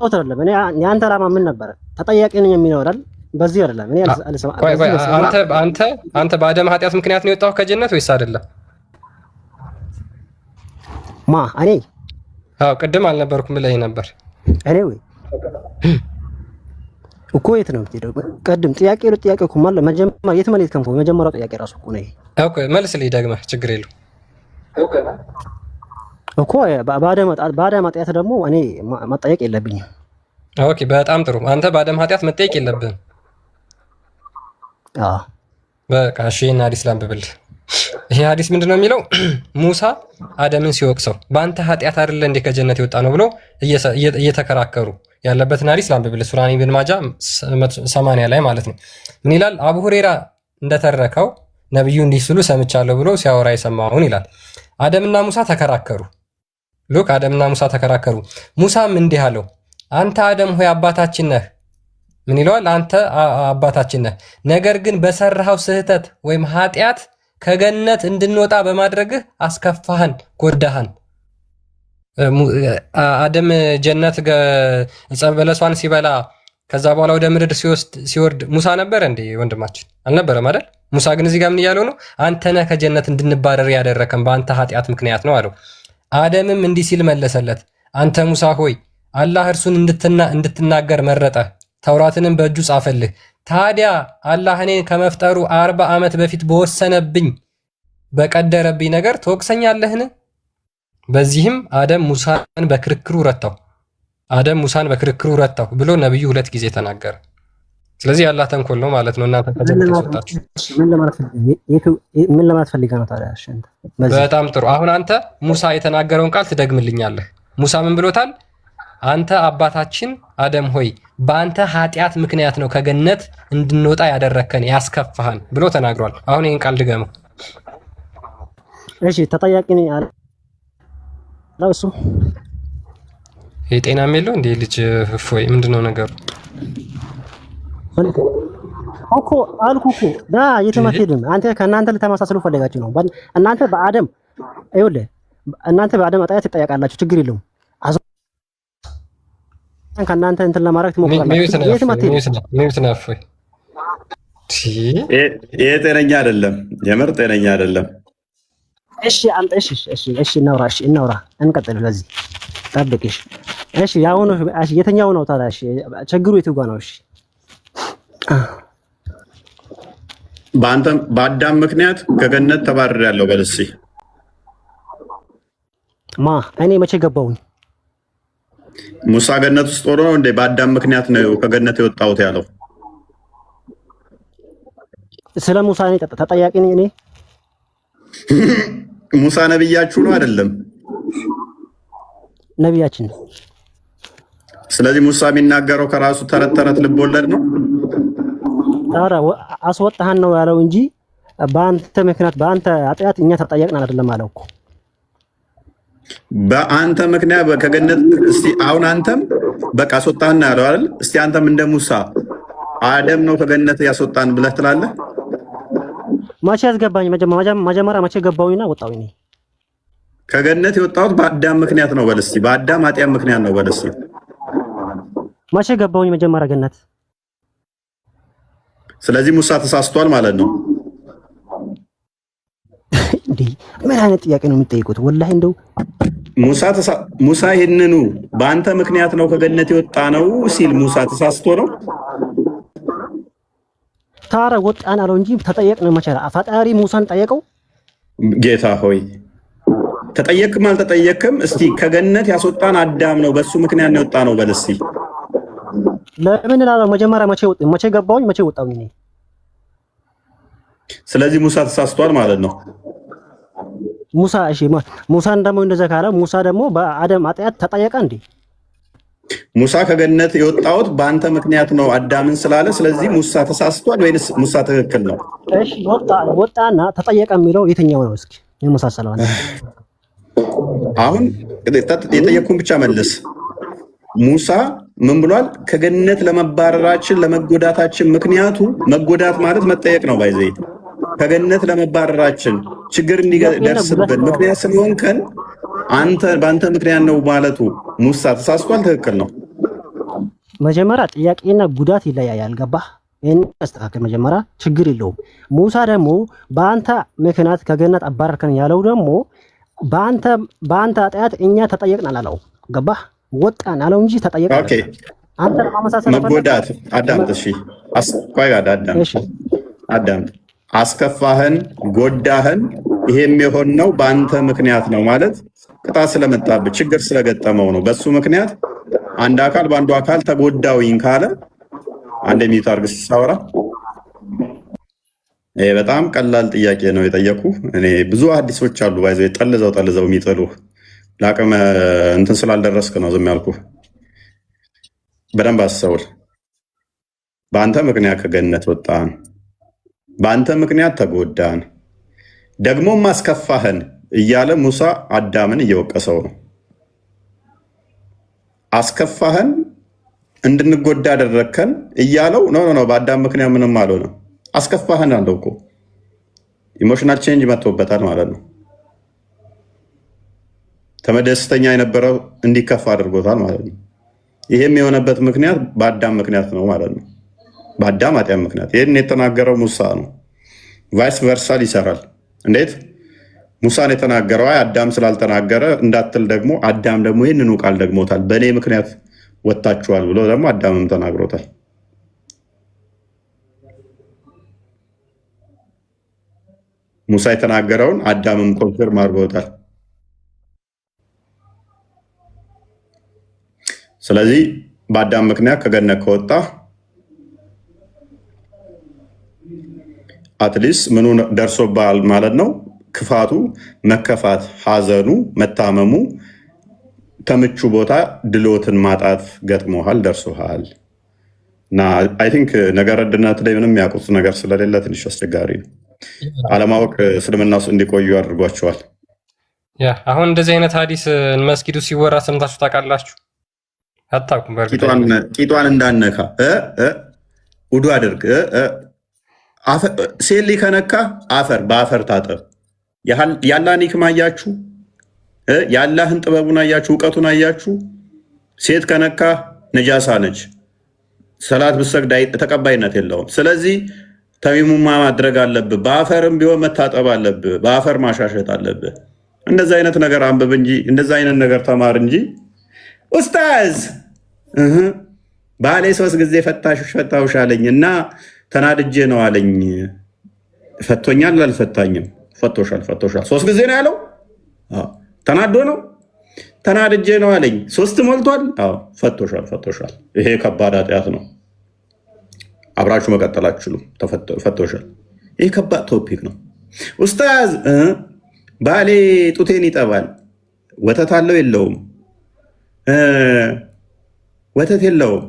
አይደለም። እኔ ያንተ ዓላማ ምን ነበር? ተጠያቂ ነኝ የሚለው አይደል? በዚህ አይደለም። እኔ አንተ በአደም ኃጢአት ምክንያት ነው የወጣኸው ከጀነት ወይስ አይደለም? እኔ ቅድም አልነበርኩም ብለህ ነበር። እኔ ወይ እኮ የት ነው የምትሄደው? ቅድም ጥያቄ እኮ ማለት መጀመሪያ የት ማለት ከምኮ መጀመሪያው ጥያቄ ራሱ እኮ ነው። ኦኬ መልስልኝ ደግመህ፣ ችግር የለው እኮ በአደም ኃጢአት ደግሞ እኔ መጠየቅ የለብኝም። ኦኬ በጣም ጥሩ። አንተ በአደም ኃጢአት መጠየቅ የለብህም። በቃ እሺ፣ እና ሐዲስ ላንብብልህ። ይሄ ሐዲስ ምንድነው የሚለው? ሙሳ አደምን ሲወቅሰው በአንተ ኃጢአት አይደለ እንዴ ከጀነት የወጣ ነው ብሎ እየተከራከሩ ያለበትን ሐዲስ ላንብብልህ። ሱናን ኢብን ማጃ 80 ላይ ማለት ነው። ምን ይላል? አቡ ሁሬራ እንደተረከው ነብዩ እንዲህ ሲሉ ሰምቻለሁ ብሎ ሲያወራ የሰማውን ይላል። አደምና ሙሳ ተከራከሩ። ሉክ አደምና ሙሳ ተከራከሩ። ሙሳም እንዲህ አለው፣ አንተ አደም ሆይ አባታችን ነህ። ምን ይለዋል? አንተ አባታችን ነህ፣ ነገር ግን በሰራኸው ስህተት ወይም ኃጢአት ከገነት እንድንወጣ በማድረግህ አስከፋህን፣ ጎዳህን። አደም ጀነት ዕፀ በለሷን ሲበላ ከዛ በኋላ ወደ ምድር ሲወርድ ሙሳ ነበር እንዴ? ወንድማችን አልነበረም አይደል? ሙሳ ግን እዚህ ጋር ምን እያለው ነው? አንተ ነህ ከጀነት እንድንባረር ያደረከን በአንተ ኃጢአት ምክንያት ነው አለው። አደምም እንዲህ ሲል መለሰለት፣ አንተ ሙሳ ሆይ አላህ እርሱን እንድትናገር መረጠ፣ ተውራትንም በእጁ ጻፈልህ። ታዲያ አላህ እኔን ከመፍጠሩ 40 ዓመት በፊት በወሰነብኝ በቀደረብኝ ነገር ትወቅሰኛለህን? በዚህም አደም ሙሳን በክርክሩ ረታው ብሎ ነብዩ 2 ጊዜ ተናገረ። ስለዚህ ያላህ ተንኮል ነው ማለት ነው። እናንተ ከጀነት ተወጣችሁ። ምን ለማለት ፈልገህ ነው ታዲያ? በጣም ጥሩ። አሁን አንተ ሙሳ የተናገረውን ቃል ትደግምልኛለህ። ሙሳ ምን ብሎታል? አንተ አባታችን አደም ሆይ በአንተ ኃጢአት ምክንያት ነው ከገነት እንድንወጣ ያደረከን ያስከፋህን ብሎ ተናግሯል። አሁን ይህን ቃል ድገመው። እሺ ተጠያቂ ነኝ አለ። ነው እሱ የጤና የሚለው እንዴ ልጅ እፎይ ምንድነው ነገሩ? እኮ አልኩ እኮ ዳ የተማተደም አንተ ከእናንተ ልተማሳሰሉ ፈልጋችሁ ነው። እናንተ በአደም ይኸውልህ እናንተ በአደም አጣያት ትጠያቃላችሁ፣ ችግር የለውም። ከእናንተ እንትን ለማድረግ ትሞክራላችሁ። ሚዩት ነው እፎይ። ይሄ ጤነኛ አይደለም፣ የምር ጤነኛ አይደለም። እሺ አንተ እሺ እናውራ እንቀጥል። በዚህ ጠብቅሽ። እሺ ያው ነው። እሺ የተኛው ነው ታዲያ? እሺ ችግሩ የቱ ጋር ነው? እሺ በአዳም ምክንያት ከገነት ተባርሬያለሁ በል እስኪ። እኔ መቼ ገባሁኝ? ሙሳ ገነት ውስጥ ሆኖ እንደ በአዳም ምክንያት ነው ከገነት የወጣሁት ያለው። ስለ ሙሳ እኔ ተጠያቂ ነኝ? እኔ ሙሳ ነብያችሁ ነው አይደለም? ነብያችን ነው። ስለዚህ ሙሳ የሚናገረው ከራሱ ተረት ልብ ወለድ ነው። ታዲያ አስወጣህን ነው ያለው እንጂ በአንተ ምክንያት በአንተ ኃጢአት እኛ ተጠያቅን አይደለም አለው እኮ። በአንተ ምክንያት ከገነት እስቲ አሁን አንተም በቃ አስወጣህን ያለው አይደል? እስቲ አንተም እንደ ሙሳ አደም ነው ከገነት ያስወጣን ብለህ ትላለህ? መቼ ያስገባኝ? መጀመሪያ መቼ ገባሁኝና ወጣሁኝ? ከገነት የወጣሁት በአዳም ምክንያት ነው በል እስቲ። በአዳም ኃጢአት ምክንያት ነው በል እስቲ። መቼ ገባሁኝ መጀመሪያ ገነት? ስለዚህ ሙሳ ተሳስቷል ማለት ነው። እንዴ ምን አይነት ጥያቄ ነው የምትጠይቁት? ወላሂ እንደው ሙሳ ይሄንኑ በአንተ ምክንያት ነው ከገነት የወጣ ነው ሲል ሙሳ ተሳስቶ ነው? ታረ ወጣን አለው እንጂ ተጠየቅን መቼ? ፈጣሪ ሙሳን ጠየቀው? ጌታ ሆይ ተጠየቅም አልተጠየቅም እስቲ ከገነት ያስወጣን አዳም ነው በሱ ምክንያት ነው የወጣ ነው በል እስቲ። ለምን ላለው መጀመሪያ መቼ ገባሁኝ መቼ ወጣሁኝ? ስለዚህ ሙሳ ተሳስቷል ማለት ነው። ሙሳ እሺ ሙሳን ደግሞ እንደዛ ካለ ሙሳ ደግሞ በአደም ኃጢአት ተጠየቀ እንዴ? ሙሳ ከገነት የወጣሁት በአንተ ምክንያት ነው አዳምን ስላለ ስለዚህ ሙሳ ተሳስቷል ወይንስ ሙሳ ትክክል ነው? እሺ ወጣና ተጠየቀ የሚለው የትኛው ነው? እስኪ የመሳሰለው አሁን የጠየቅኩን ብቻ መልስ። ሙሳ ምን ብሏል? ከገነት ለመባረራችን ለመጎዳታችን ምክንያቱ መጎዳት ማለት መጠየቅ ነው። ባይዘይ ከገነት ለመባረራችን ችግር እንዲደርስብን ምክንያት ስለሆንከን አንተ በአንተ ምክንያት ነው ማለቱ ሙሳ ተሳስቷል? ትክክል ነው? መጀመሪያ ጥያቄና ጉዳት ይለያያል። ገባህ? ይሄን አስተካክል። መጀመሪያ ችግር የለውም። ሙሳ ደግሞ በአንተ ምክንያት ከገነት አባረርከን ያለው ደግሞ በአንተ ኃጢአት እኛ ተጠየቅን አላለው። ገባህ? ወጣን አለው እንጂ ተጠየቅን። ኦኬ አንተ ማመሳሰል መጎዳት አዳምጥ። እሺ አስቆይ አዳምጥ። እሺ አዳምጥ። አስከፋህን፣ ጎዳህን፣ ይሄም የሆነው በአንተ ምክንያት ነው ማለት ቅጣት ስለመጣብህ ችግር ስለገጠመው ነው። በሱ ምክንያት አንድ አካል በአንዱ አካል ተጎዳውኝ ካለ አንድ ሚኒት አድርግ ሲሳወራ። ይሄ በጣም ቀላል ጥያቄ ነው የጠየቁ። እኔ ብዙ ሐዲሶች አሉ ባይዘው ጠልዘው የሚጥሉ ለአቅመ እንትን ስላልደረስክ ነው ዝም ያልኩ። በደንብ አስተውል። በአንተ ምክንያት ከገነት ወጣን፣ በአንተ ምክንያት ተጎዳን፣ ደግሞም አስከፋህን እያለ ሙሳ አዳምን እየወቀሰው ነው። አስከፋህን፣ እንድንጎዳ አደረግከን እያለው ነው። በአዳም ምክንያት ምንም አልሆነም። አስከፋህን አለው እኮ ኢሞሽናል ቼንጅ መጥቶበታል ማለት ነው። ተመደስተኛ የነበረው እንዲከፋ አድርጎታል ማለት ነው። ይሄም የሆነበት ምክንያት በአዳም ምክንያት ነው ማለት ነው። በአዳም ኃጢአት ምክንያት። ይህን የተናገረው ሙሳ ነው። ቫይስ ቨርሳል ይሰራል። እንዴት? ሙሳን የተናገረው አዳም ስላልተናገረ እንዳትል ደግሞ አዳም ደግሞ ይህንኑ ቃል ደግሞታል። በእኔ ምክንያት ወጥታችኋል ብሎ ደግሞ አዳምም ተናግሮታል። ሙሳ የተናገረውን አዳምም ኮንፊርም አድርጎታል። ስለዚህ በአዳም ምክንያት ከገነት ከወጣ አትሊስት ምኑ ደርሶብሃል ማለት ነው? ክፋቱ፣ መከፋት፣ ሐዘኑ፣ መታመሙ፣ ከምቹ ቦታ ድሎትን ማጣት ገጥሞሃል፣ ደርሶሃል። እና አይ ቲንክ ነገረ ድነት ላይ ምንም ያውቁት ነገር ስለሌለ ትንሽ አስቸጋሪ ነው። አለማወቅ እስልምና ውስጥ እንዲቆዩ አድርጓቸዋል። ያ አሁን እንደዚህ አይነት ሐዲስ መስጊዱ ሲወራ ሰምታችሁ ታውቃላችሁ? አታውቁም። ቂጧን እንዳነካ ውዱ አድርግ። ሴሊ ከነካ አፈር በአፈር ታጠብ። ያላህን ሂክማ አያችሁ? ያላህን ጥበቡን አያችሁ? እውቀቱን አያችሁ? ሴት ከነካ ነጃሳ ነች። ሰላት ብሰግድ ተቀባይነት የለውም። ስለዚህ ተሚሙማ ማድረግ አለብህ። በአፈርም ቢሆን መታጠብ አለብህ። በአፈር ማሻሸት አለብህ። እንደዛ አይነት ነገር አንብብ እንጂ እንደዛ አይነት ነገር ተማር እንጂ ኡስታዝ ባሌ 3 ጊዜ ፈታሁሽ አለኝ እና ተናድጄ ነው አለኝ። ፈቶኛል አልፈታኝም? ፈቶሻል 3 ጊዜ ነው ያለው። ተናዶ ነው ተናድጄ ነው አለኝ። 3 ሞልቷል። ፈቶሻል። ይሄ ከባድ ኃጢአት ነው። አብራችሁ መቀጠል አትችሉም። ፈቶሻል። ይሄ ከባድ ቶፒክ ነው። ኡስታዝ ባሌ ጡቴን ይጠባል። ወተት አለው የለውም? ወተት የለውም።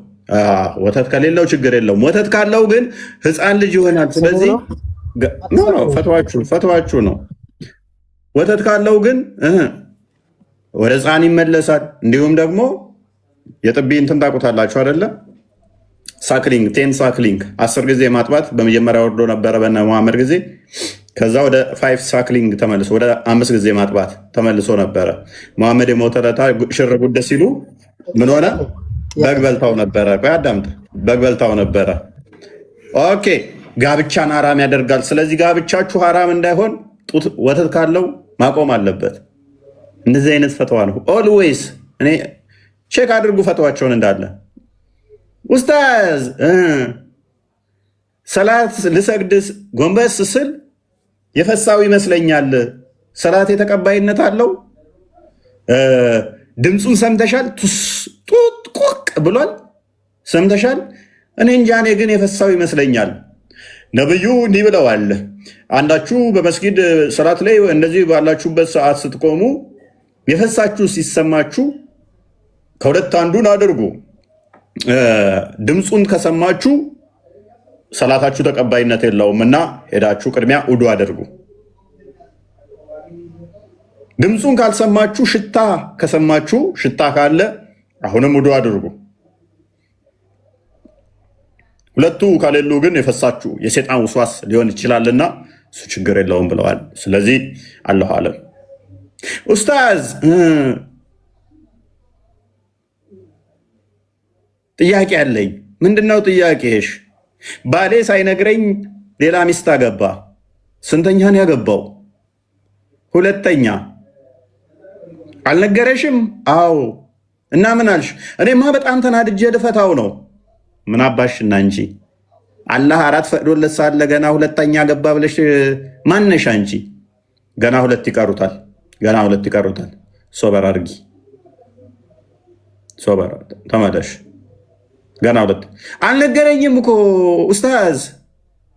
ወተት ከሌለው ችግር የለውም። ወተት ካለው ግን ህፃን ልጅ ይሆናል። ስለዚህ ፈትዋችሁ ነው። ወተት ካለው ግን ወደ ህፃን ይመለሳል። እንዲሁም ደግሞ የጥቢ እንትን ታውቁታላችሁ አይደለ? ሳክሊንግ 10 ጊዜ ማጥባት በመጀመሪያ ወርዶ ነበረ በነ መሐመድ ጊዜ። ከዛ ወደ 5 ሳክሊንግ ተመልሶ ወደ 5 ጊዜ ማጥባት ተመልሶ ነበረ። መሐመድ የሞተ ዕለት ሽር ጉድ ሲሉ ምን ሆነ? በግ በልታው ነበረ። ቆይ አዳምጥ። በግ በልታው ነበረ። ኦኬ፣ ጋብቻን ሐራም ያደርጋል። ስለዚህ ጋብቻችሁ ሐራም እንዳይሆን ጡት ወተት ካለው ማቆም አለበት። እንደዚህ አይነት ፈተዋ ነው። ኦልዌይስ እኔ ቼክ አድርጉ ፈተዋቸውን እንዳለ። ኡስታዝ ሰላት ልሰግድስ ጎንበስ ስል የፈሳው ይመስለኛል። ሰላት የተቀባይነት አለው? ድምፁን ሰምተሻል? ጡት ቆቅ ብሏል። ሰምተሻል? እኔ እንጃ፣ እኔ ግን የፈሳው ይመስለኛል። ነብዩ እንዲህ ብለዋል፣ አንዳችሁ በመስጊድ ሰላት ላይ እንደዚህ ባላችሁበት ሰዓት ስትቆሙ የፈሳችሁ ሲሰማችሁ ከሁለት አንዱን አድርጉ። ድምፁን ከሰማችሁ ሰላታችሁ ተቀባይነት የለውም እና ሄዳችሁ ቅድሚያ ውዱ አድርጉ። ድምፁን ካልሰማችሁ ሽታ ከሰማችሁ ሽታ ካለ አሁንም ውዱ አድርጉ። ሁለቱ ከሌሉ ግን የፈሳችሁ የሰይጣን ውስዋስ ሊሆን ይችላልና እሱ ችግር የለውም ብለዋል። ስለዚህ አላሁ አለም። ኡስታዝ ጥያቄ አለኝ። ምንድነው ጥያቄሽ? ባሌ ሳይነግረኝ ሌላ ሚስት አገባ። ስንተኛን ያገባው? ሁለተኛ። አልነገረሽም? አዎ። እና ምን አልሽ? እኔማ በጣም ተናድጄ ልፈታው ነው። ምን አባሽና እንጂ አላህ 4 ፈቅዶለት ሳለ ገና ሁለተኛ ገባ ብለሽ ማነሽ አንቺ? ገና 2 ይቀሩታል። ሶበር አድርጊ። ሶበር ተመለሽ። ገና 2 አልነገረኝም እኮ ኡስታዝ።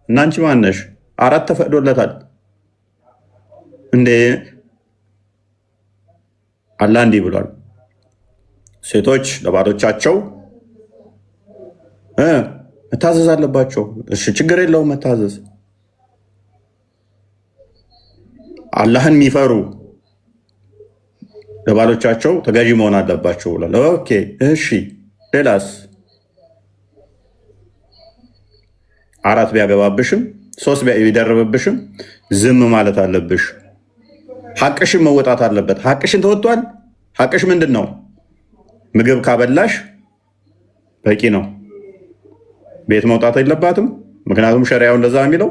እናንቺ ማነሽ? 4 ተፈቅዶለታል እንዴ? አላህ እንዲህ ብሏል፣ ሴቶች ለባሎቻቸው መታዘዝ አለባቸው። እሺ ችግር የለውም መታዘዝ። አላህን የሚፈሩ ለባሎቻቸው ተገዢ መሆን አለባቸው ብሏል። ኦኬ እሺ፣ ሌላስ? 4 ቢያገባብሽም 3 ቢደርብብሽም ዝም ማለት አለብሽ። ሐቅሽን መወጣት አለበት። ሐቅሽን ተወጥቷል። ሐቅሽ ምንድን ነው? ምግብ ካበላሽ በቂ ነው። ቤት መውጣት የለባትም። ምክንያቱም ሸሪያው እንደዛ የሚለው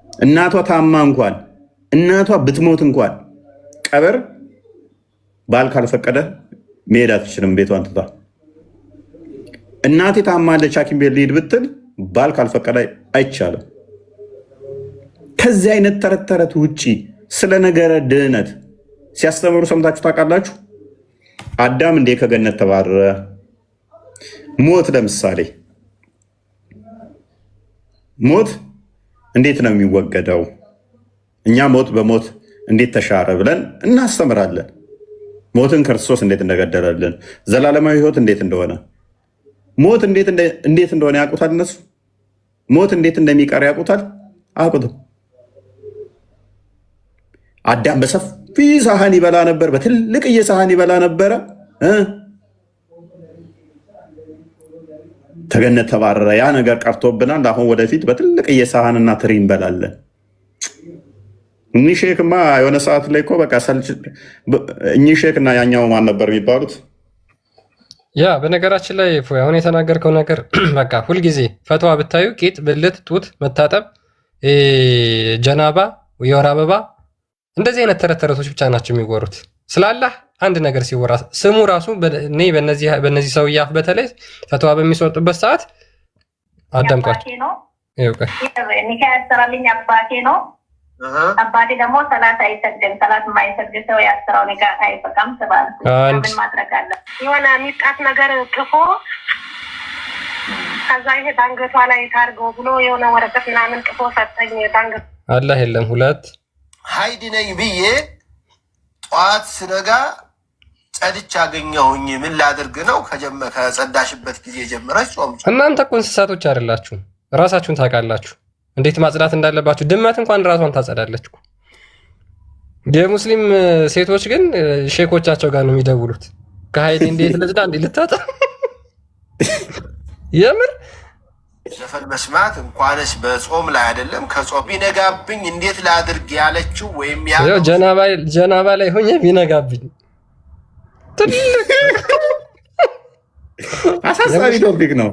እናቷ ታማ እንኳን እናቷ ብትሞት እንኳን ቀብር ባል ካልፈቀደ መሄድ አትችልም። ቤቷን ትታ እናቴ ታማለች ሐኪም ቤት ልሂድ ብትል ባል ካልፈቀደ አይቻልም። ከዚህ አይነት ተረት ውጪ ስለ ነገረ ድህነት ሲያስተምሩ ሰምታችሁ ታውቃላችሁ? አዳም እንዴ ከገነት ተባረረ? ሞት ለምሳሌ ሞት እንዴት ነው የሚወገደው? እኛ ሞት በሞት እንዴት ተሻረ ብለን እናስተምራለን። ሞትን ክርስቶስ እንዴት እንደገደለልን፣ ዘላለማዊ ሕይወት እንዴት እንደሆነ፣ ሞት እንዴት እንደሆነ ያውቁታል እነሱ። ሞት እንዴት እንደሚቀር ያውቁታል? አያውቁትም። አዳም ሰፊ ሳህን ይበላ ነበር፣ በትልቅዬ ሳህን ይበላ ነበረ። ተገነት ተባረረ። ያ ነገር ቀርቶብናል። አሁን ወደፊት በትልቅዬ ሳህንና ትሪ እንበላለን። እኚህ ሼክማ የሆነ ሰዓት ላይ እኮ በቃ እኚህ ሼክ እና ያኛው ማን ነበር የሚባሉት? ያ በነገራችን ላይ አሁን የተናገርከው ነገር በቃ ሁልጊዜ ፈትዋ ብታዩ ቂጥ፣ ብልት፣ ጡት መታጠብ፣ ጀናባ፣ የወር አበባ እንደዚህ አይነት ተረት ተረቶች ብቻ ናቸው የሚወሩት። ስላላህ አንድ ነገር ሲወራ ስሙ ራሱ እኔ በነዚህ ሰውዬ አፍ በተለይ ፈትዋ በሚሰጡበት ሰዓት አዳምጧቸው። ኒካ ያሰራልኝ አባቴ ነው። አባቴ ደግሞ ሰላት አይሰግድም። ሰላት የማይሰግድ ሰው ያሰራው ኒካ አይፈቃም ተባለ። ምን ማድረግ አለ? የሆነ ሚጣት ነገር ጥፎ ከዛ ይሄ ባንገቷ ላይ ታርገው ብሎ የሆነ ወረቀት ምናምን ጥፎ ሰጠኝ። ባንገቷ አላህ የለም ሁለት ሀይድ ነኝ ብዬ ጠዋት ስነጋ ጸድች አገኘሁኝ። ምን ላድርግ ነው? ከጸዳሽበት ጊዜ ጀምረሽ ጾም። እናንተ እኮ እንስሳቶች አይደላችሁም። ራሳችሁን ታውቃላችሁ እንዴት ማጽዳት እንዳለባችሁ። ድመት እንኳን ራሷን ታጸዳለች። የሙስሊም ሴቶች ግን ሼኮቻቸው ጋር ነው የሚደውሉት። ከሀይድ እንዴት ልጽዳ እንዴ ልታጣ የምር ዘፈን መስማት እንኳንስ በጾም ላይ አይደለም ከጾም ቢነጋብኝ እንዴት ላድርግ ያለችው ወይም ያው ጀናባ ላይ ሆኜ ቢነጋብኝ ትልቅ አሳሳቢ ቶፒክ ነው።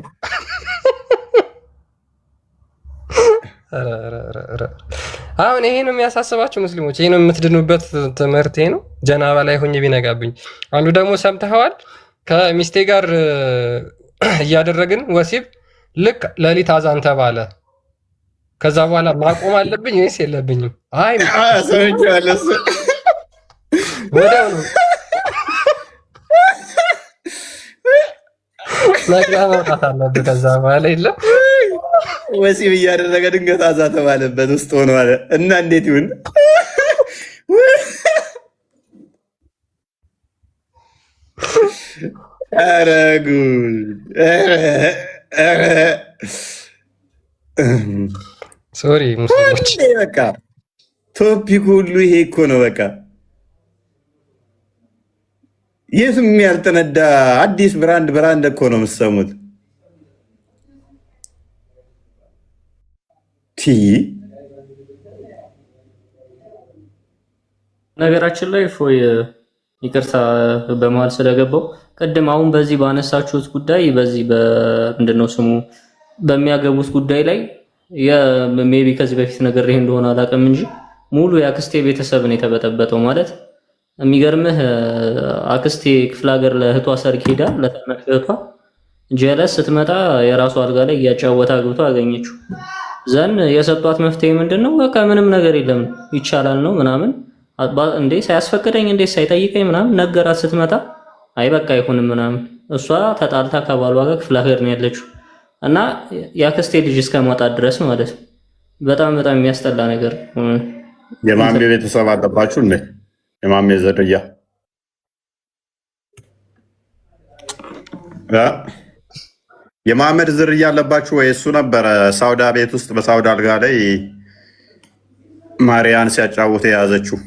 አሁን ይሄ ነው የሚያሳስባችሁ ሙስሊሞች፣ ይሄ ነው የምትድኑበት ትምህርት ይሄ ነው። ጀናባ ላይ ሆኜ ቢነጋብኝ። አንዱ ደግሞ ሰምተኸዋል፣ ከሚስቴ ጋር እያደረግን ወሲብ ልክ ሌሊት አዛን ተባለ። ከዛ በኋላ ማቆም አለብኝ ወይስ የለብኝም? አይ ሰምቻለሁ። ወዲያው ነው ነግራ መውጣት አለብህ። ከዛ በኋላ የለም ወሲብ እያደረገ ድንገት አዛ ተባለበት ውስጥ ሆኖ አለ እና እንዴት ይሁን? ኧረ ጉድ! ሶሪ ሙስሊሞች፣ በቃ ቶፒክ ሁሉ ይሄ እኮ ነው። በቃ የትም ያልተነዳ አዲስ ብራንድ እኮ ነው የምትሰሙት። ነገራችን ላይ ፎይ ይቅርታ በመሀል ስለገባው ቅድም አሁን በዚህ ባነሳችሁት ጉዳይ በዚህ በምንድነው ስሙ በሚያገቡት ጉዳይ ላይ ሜቢ ከዚህ በፊት ነገር ይሄ እንደሆነ አላውቅም እንጂ ሙሉ የአክስቴ ቤተሰብ ነው የተበጠበጠው። ማለት የሚገርምህ አክስቴ ክፍለ ሀገር ለእህቷ ሰርግ ሄዳ ለታናሽ እህቷ ጀለስ ስትመጣ የራሷ አልጋ ላይ እያጫወታ አግብቶ አገኘችው። ዘን የሰጧት መፍትሄ ምንድነው? በቃ ምንም ነገር የለም ይቻላል ነው ምናምን እንዴ ሳያስፈቅደኝ እንዴ ሳይጠይቀኝ ምናምን ነገራት። ስትመጣ አይ በቃ አይሆንም ምናምን እሷ ተጣልታ ከባሏ ጋር ክፍለ ሀገር ነው ያለችው እና የአክስቴ ልጅ እስከማጣት ድረስ ማለት ነው። በጣም የሚያስጠላ ነገር። የማሜ ቤተሰብ አለባችሁ እንዴ? የማሜ ዘርያ የማመድ ዝርያ አለባችሁ ወይ? እሱ ነበረ ሳውዳ ቤት ውስጥ በሳውዳ አልጋ ላይ ማርያን ሲያጫውት የያዘችው።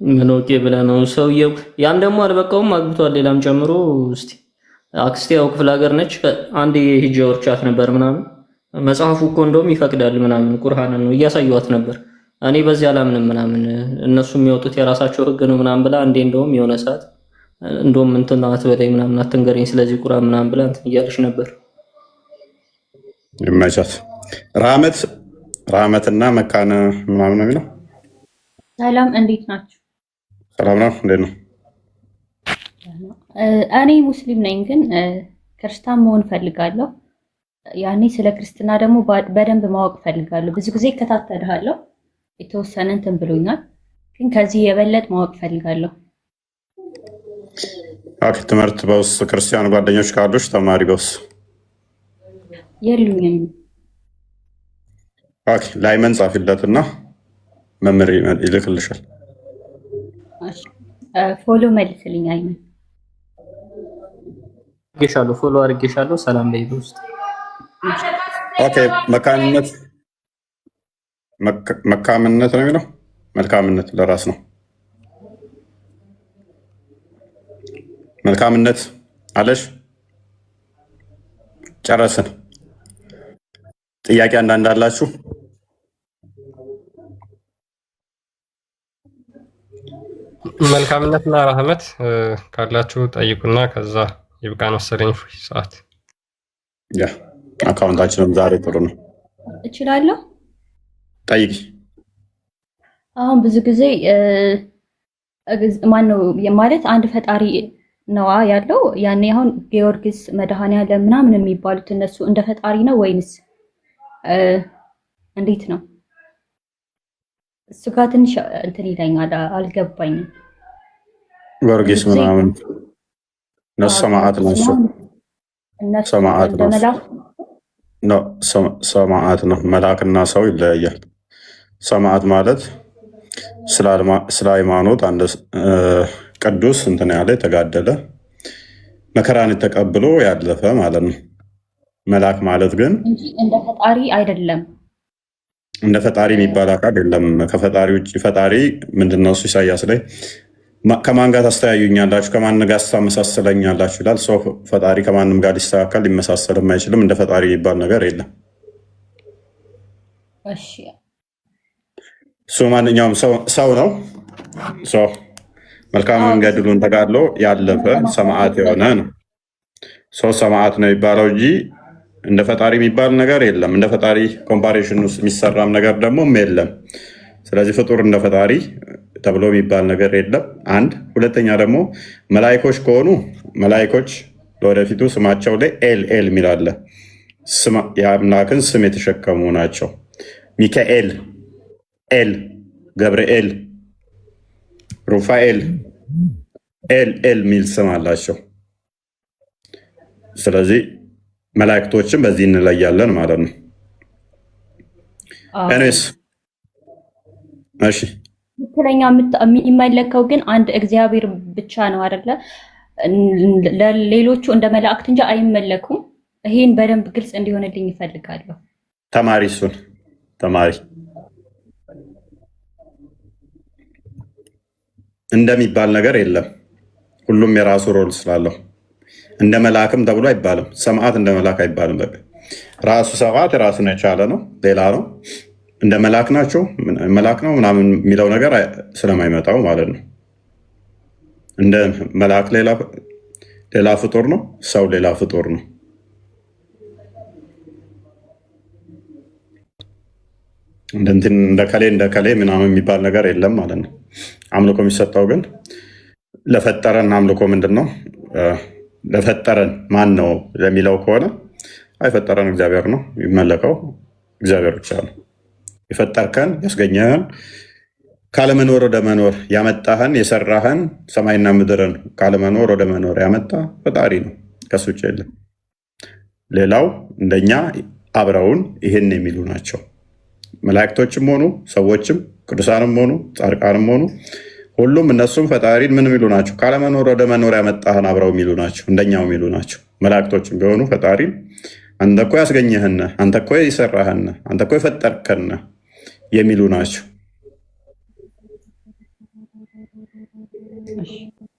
ምን ኦኬ ብለህ ነው ሰውየው። ያም ደግሞ አልበቃውም አግብቷል፣ ሌላም ጨምሮ። እስቲ አክስቴ ያው ክፍለ ሀገር ነች። አንዴ ሂጅ ወርቻት ነበር ምናምን። መጽሐፉ እኮ እንደውም ይፈቅዳል ምናምን ቁርአን ነው እያሳየዋት ነበር። እኔ በዚህ አላምንም ምናምን እነሱ የሚወጡት የራሳቸው ህግ ነው ምናምን ብላ አንዴ እንደውም የሆነ ሰዓት እንደውም እንትን አትበለኝ ምናምን አትንገረኝ ስለዚህ ቁርአን ምናምን ብላ እንትን እያለች ነበር። ይመቻት። ራመትና መካነ ምናምን ነው የሚለው። ሰላም እንዴት ናችሁ? ሰላም ነው። እንዴት ነው? እኔ ሙስሊም ነኝ ግን ክርስቲያን መሆን ፈልጋለሁ። ያኔ ስለ ክርስትና ደግሞ በደንብ ማወቅ ፈልጋለሁ። ብዙ ጊዜ እከታተልሃለሁ፣ የተወሰነ እንትን ብሎኛል፣ ግን ከዚህ የበለጠ ማወቅ ፈልጋለሁ። ኦኬ። ትምህርት በውስጥ ክርስቲያን ጓደኞች ካሉሽ ተማሪ በውስጥ የሉኝም። ኦኬ። ላይመን ጻፊለትና መምህር ይልክልሻል። ፎሎ መልስልኝ አይመን። አድርጌሻለሁ፣ ፎሎ አድርጌሻለሁ። ሰላም በይ በውስጥ። ኦኬ። መካምነት ነው የሚለው መልካምነት ለራስ ነው። መልካምነት አለሽ? ጨረስን። ጥያቄ አንዳንድ አላችሁ? መልካምነትና ረህመት ካላችሁ ጠይቁና ከዛ ይብቃን መሰለኝ ሰዓት። ያ አካውንታችንም ዛሬ ጥሩ ነው። እችላለሁ። ጠይቂ። አሁን ብዙ ጊዜ ማነው ማለት አንድ ፈጣሪ ነዋ ያለው። ያኔ አሁን ጊዮርጊስ መድኃኔዓለም ምናምን የሚባሉት እነሱ እንደ ፈጣሪ ነው ወይንስ እንዴት ነው? እሱ ጋር ትንሽ እንትን ይለኛል፣ አልገባኝም። ጊዮርጊስ ምናምን እነሱ ሰማዕት ናቸው። ሰማዕት ነው። ሰማዕት ነው። መልአክና ሰው ይለያያል። ሰማዕት ማለት ስለ ሃይማኖት አንድ ቅዱስ እንትን ያለ የተጋደለ መከራን ተቀብሎ ያለፈ ማለት ነው። መልአክ ማለት ግን እንደ ፈጣሪ አይደለም። እንደ ፈጣሪ የሚባል አካል የለም። ከፈጣሪ ውጭ ፈጣሪ ምንድነው? እሱ ኢሳያስ ላይ ከማን ጋር ታስተያዩኛላችሁ? ከማን ጋር ታመሳሰለኛላችሁ ይላል። ሰው ፈጣሪ ከማንም ጋር ሊስተካከል ሊመሳሰልም አይችልም። እንደ ፈጣሪ የሚባል ነገር የለም። እሱ ማንኛውም ሰው ነው። ሰው መልካም መንገድሉን ተጋድሎ ያለፈ ሰማዕት የሆነ ነው። ሰው ሰማዕት ነው የሚባለው እንጂ እንደ ፈጣሪ የሚባል ነገር የለም። እንደ ፈጣሪ ኮምፓሬሽን ውስጥ የሚሰራም ነገር ደግሞ የለም። ስለዚህ ፍጡር እንደ ፈጣሪ ተብሎ የሚባል ነገር የለም። አንድ ሁለተኛ ደግሞ መላይኮች ከሆኑ መላይኮች ለወደፊቱ ስማቸው ላይ ኤል የሚላለ የአምላክን ስም የተሸከሙ ናቸው። ሚካኤል፣ ኤል፣ ገብርኤል፣ ሩፋኤል ኤል ሚል ስም አላቸው። ስለዚህ መላእክቶችን በዚህ እንለያለን ማለት ነው። እኔስ እሺ፣ ትክክለኛ የሚመለከው ግን አንድ እግዚአብሔር ብቻ ነው አይደለ? ለሌሎቹ እንደ መላእክት እንጂ አይመለኩም። ይሄን በደንብ ግልጽ እንዲሆንልኝ ይፈልጋለሁ። ተማሪ እሱን ተማሪ እንደሚባል ነገር የለም። ሁሉም የራሱ ሮል ስላለው እንደ መልአክም ተብሎ አይባልም። ሰማዕት እንደ መልአክ አይባልም። በቃ ራሱ ሰማዕት ራሱን የቻለ ነው፣ ሌላ ነው። እንደ መልአክ ናቸው መልአክ ነው ምናምን የሚለው ነገር ስለማይመጣው ማለት ነው። እንደ መልአክ ሌላ ፍጡር ነው፣ ሰው ሌላ ፍጡር ነው። እንደ ከሌ ምናምን የሚባል ነገር የለም ማለት ነው። አምልኮ የሚሰጠው ግን ለፈጠረን አምልኮ ምንድን ነው? ለፈጠረን ማን ነው ለሚለው ከሆነ አይፈጠረን እግዚአብሔር ነው። የሚመለከው እግዚአብሔር ብቻ ነው። የፈጠርከን ያስገኘህን ካለመኖር ወደ መኖር ያመጣህን የሰራህን ሰማይና ምድርን ካለመኖር ወደ መኖር ያመጣ ፈጣሪ ነው። ከሱ ውጭ የለም። ሌላው እንደኛ አብረውን ይህን የሚሉ ናቸው። መላእክቶችም ሆኑ ሰዎችም ቅዱሳንም ሆኑ ጻድቃንም ሆኑ ሁሉም እነሱም ፈጣሪን ምን የሚሉ ናቸው? ካለመኖር ወደ መኖር ያመጣህን አብረው የሚሉ ናቸው። እንደኛው የሚሉ ናቸው። መላእክቶችም ቢሆኑ ፈጣሪን አንተ እኮ ያስገኘህን፣ አንተ እኮ የሰራህን፣ አንተ እኮ የፈጠርከን የሚሉ ናቸው።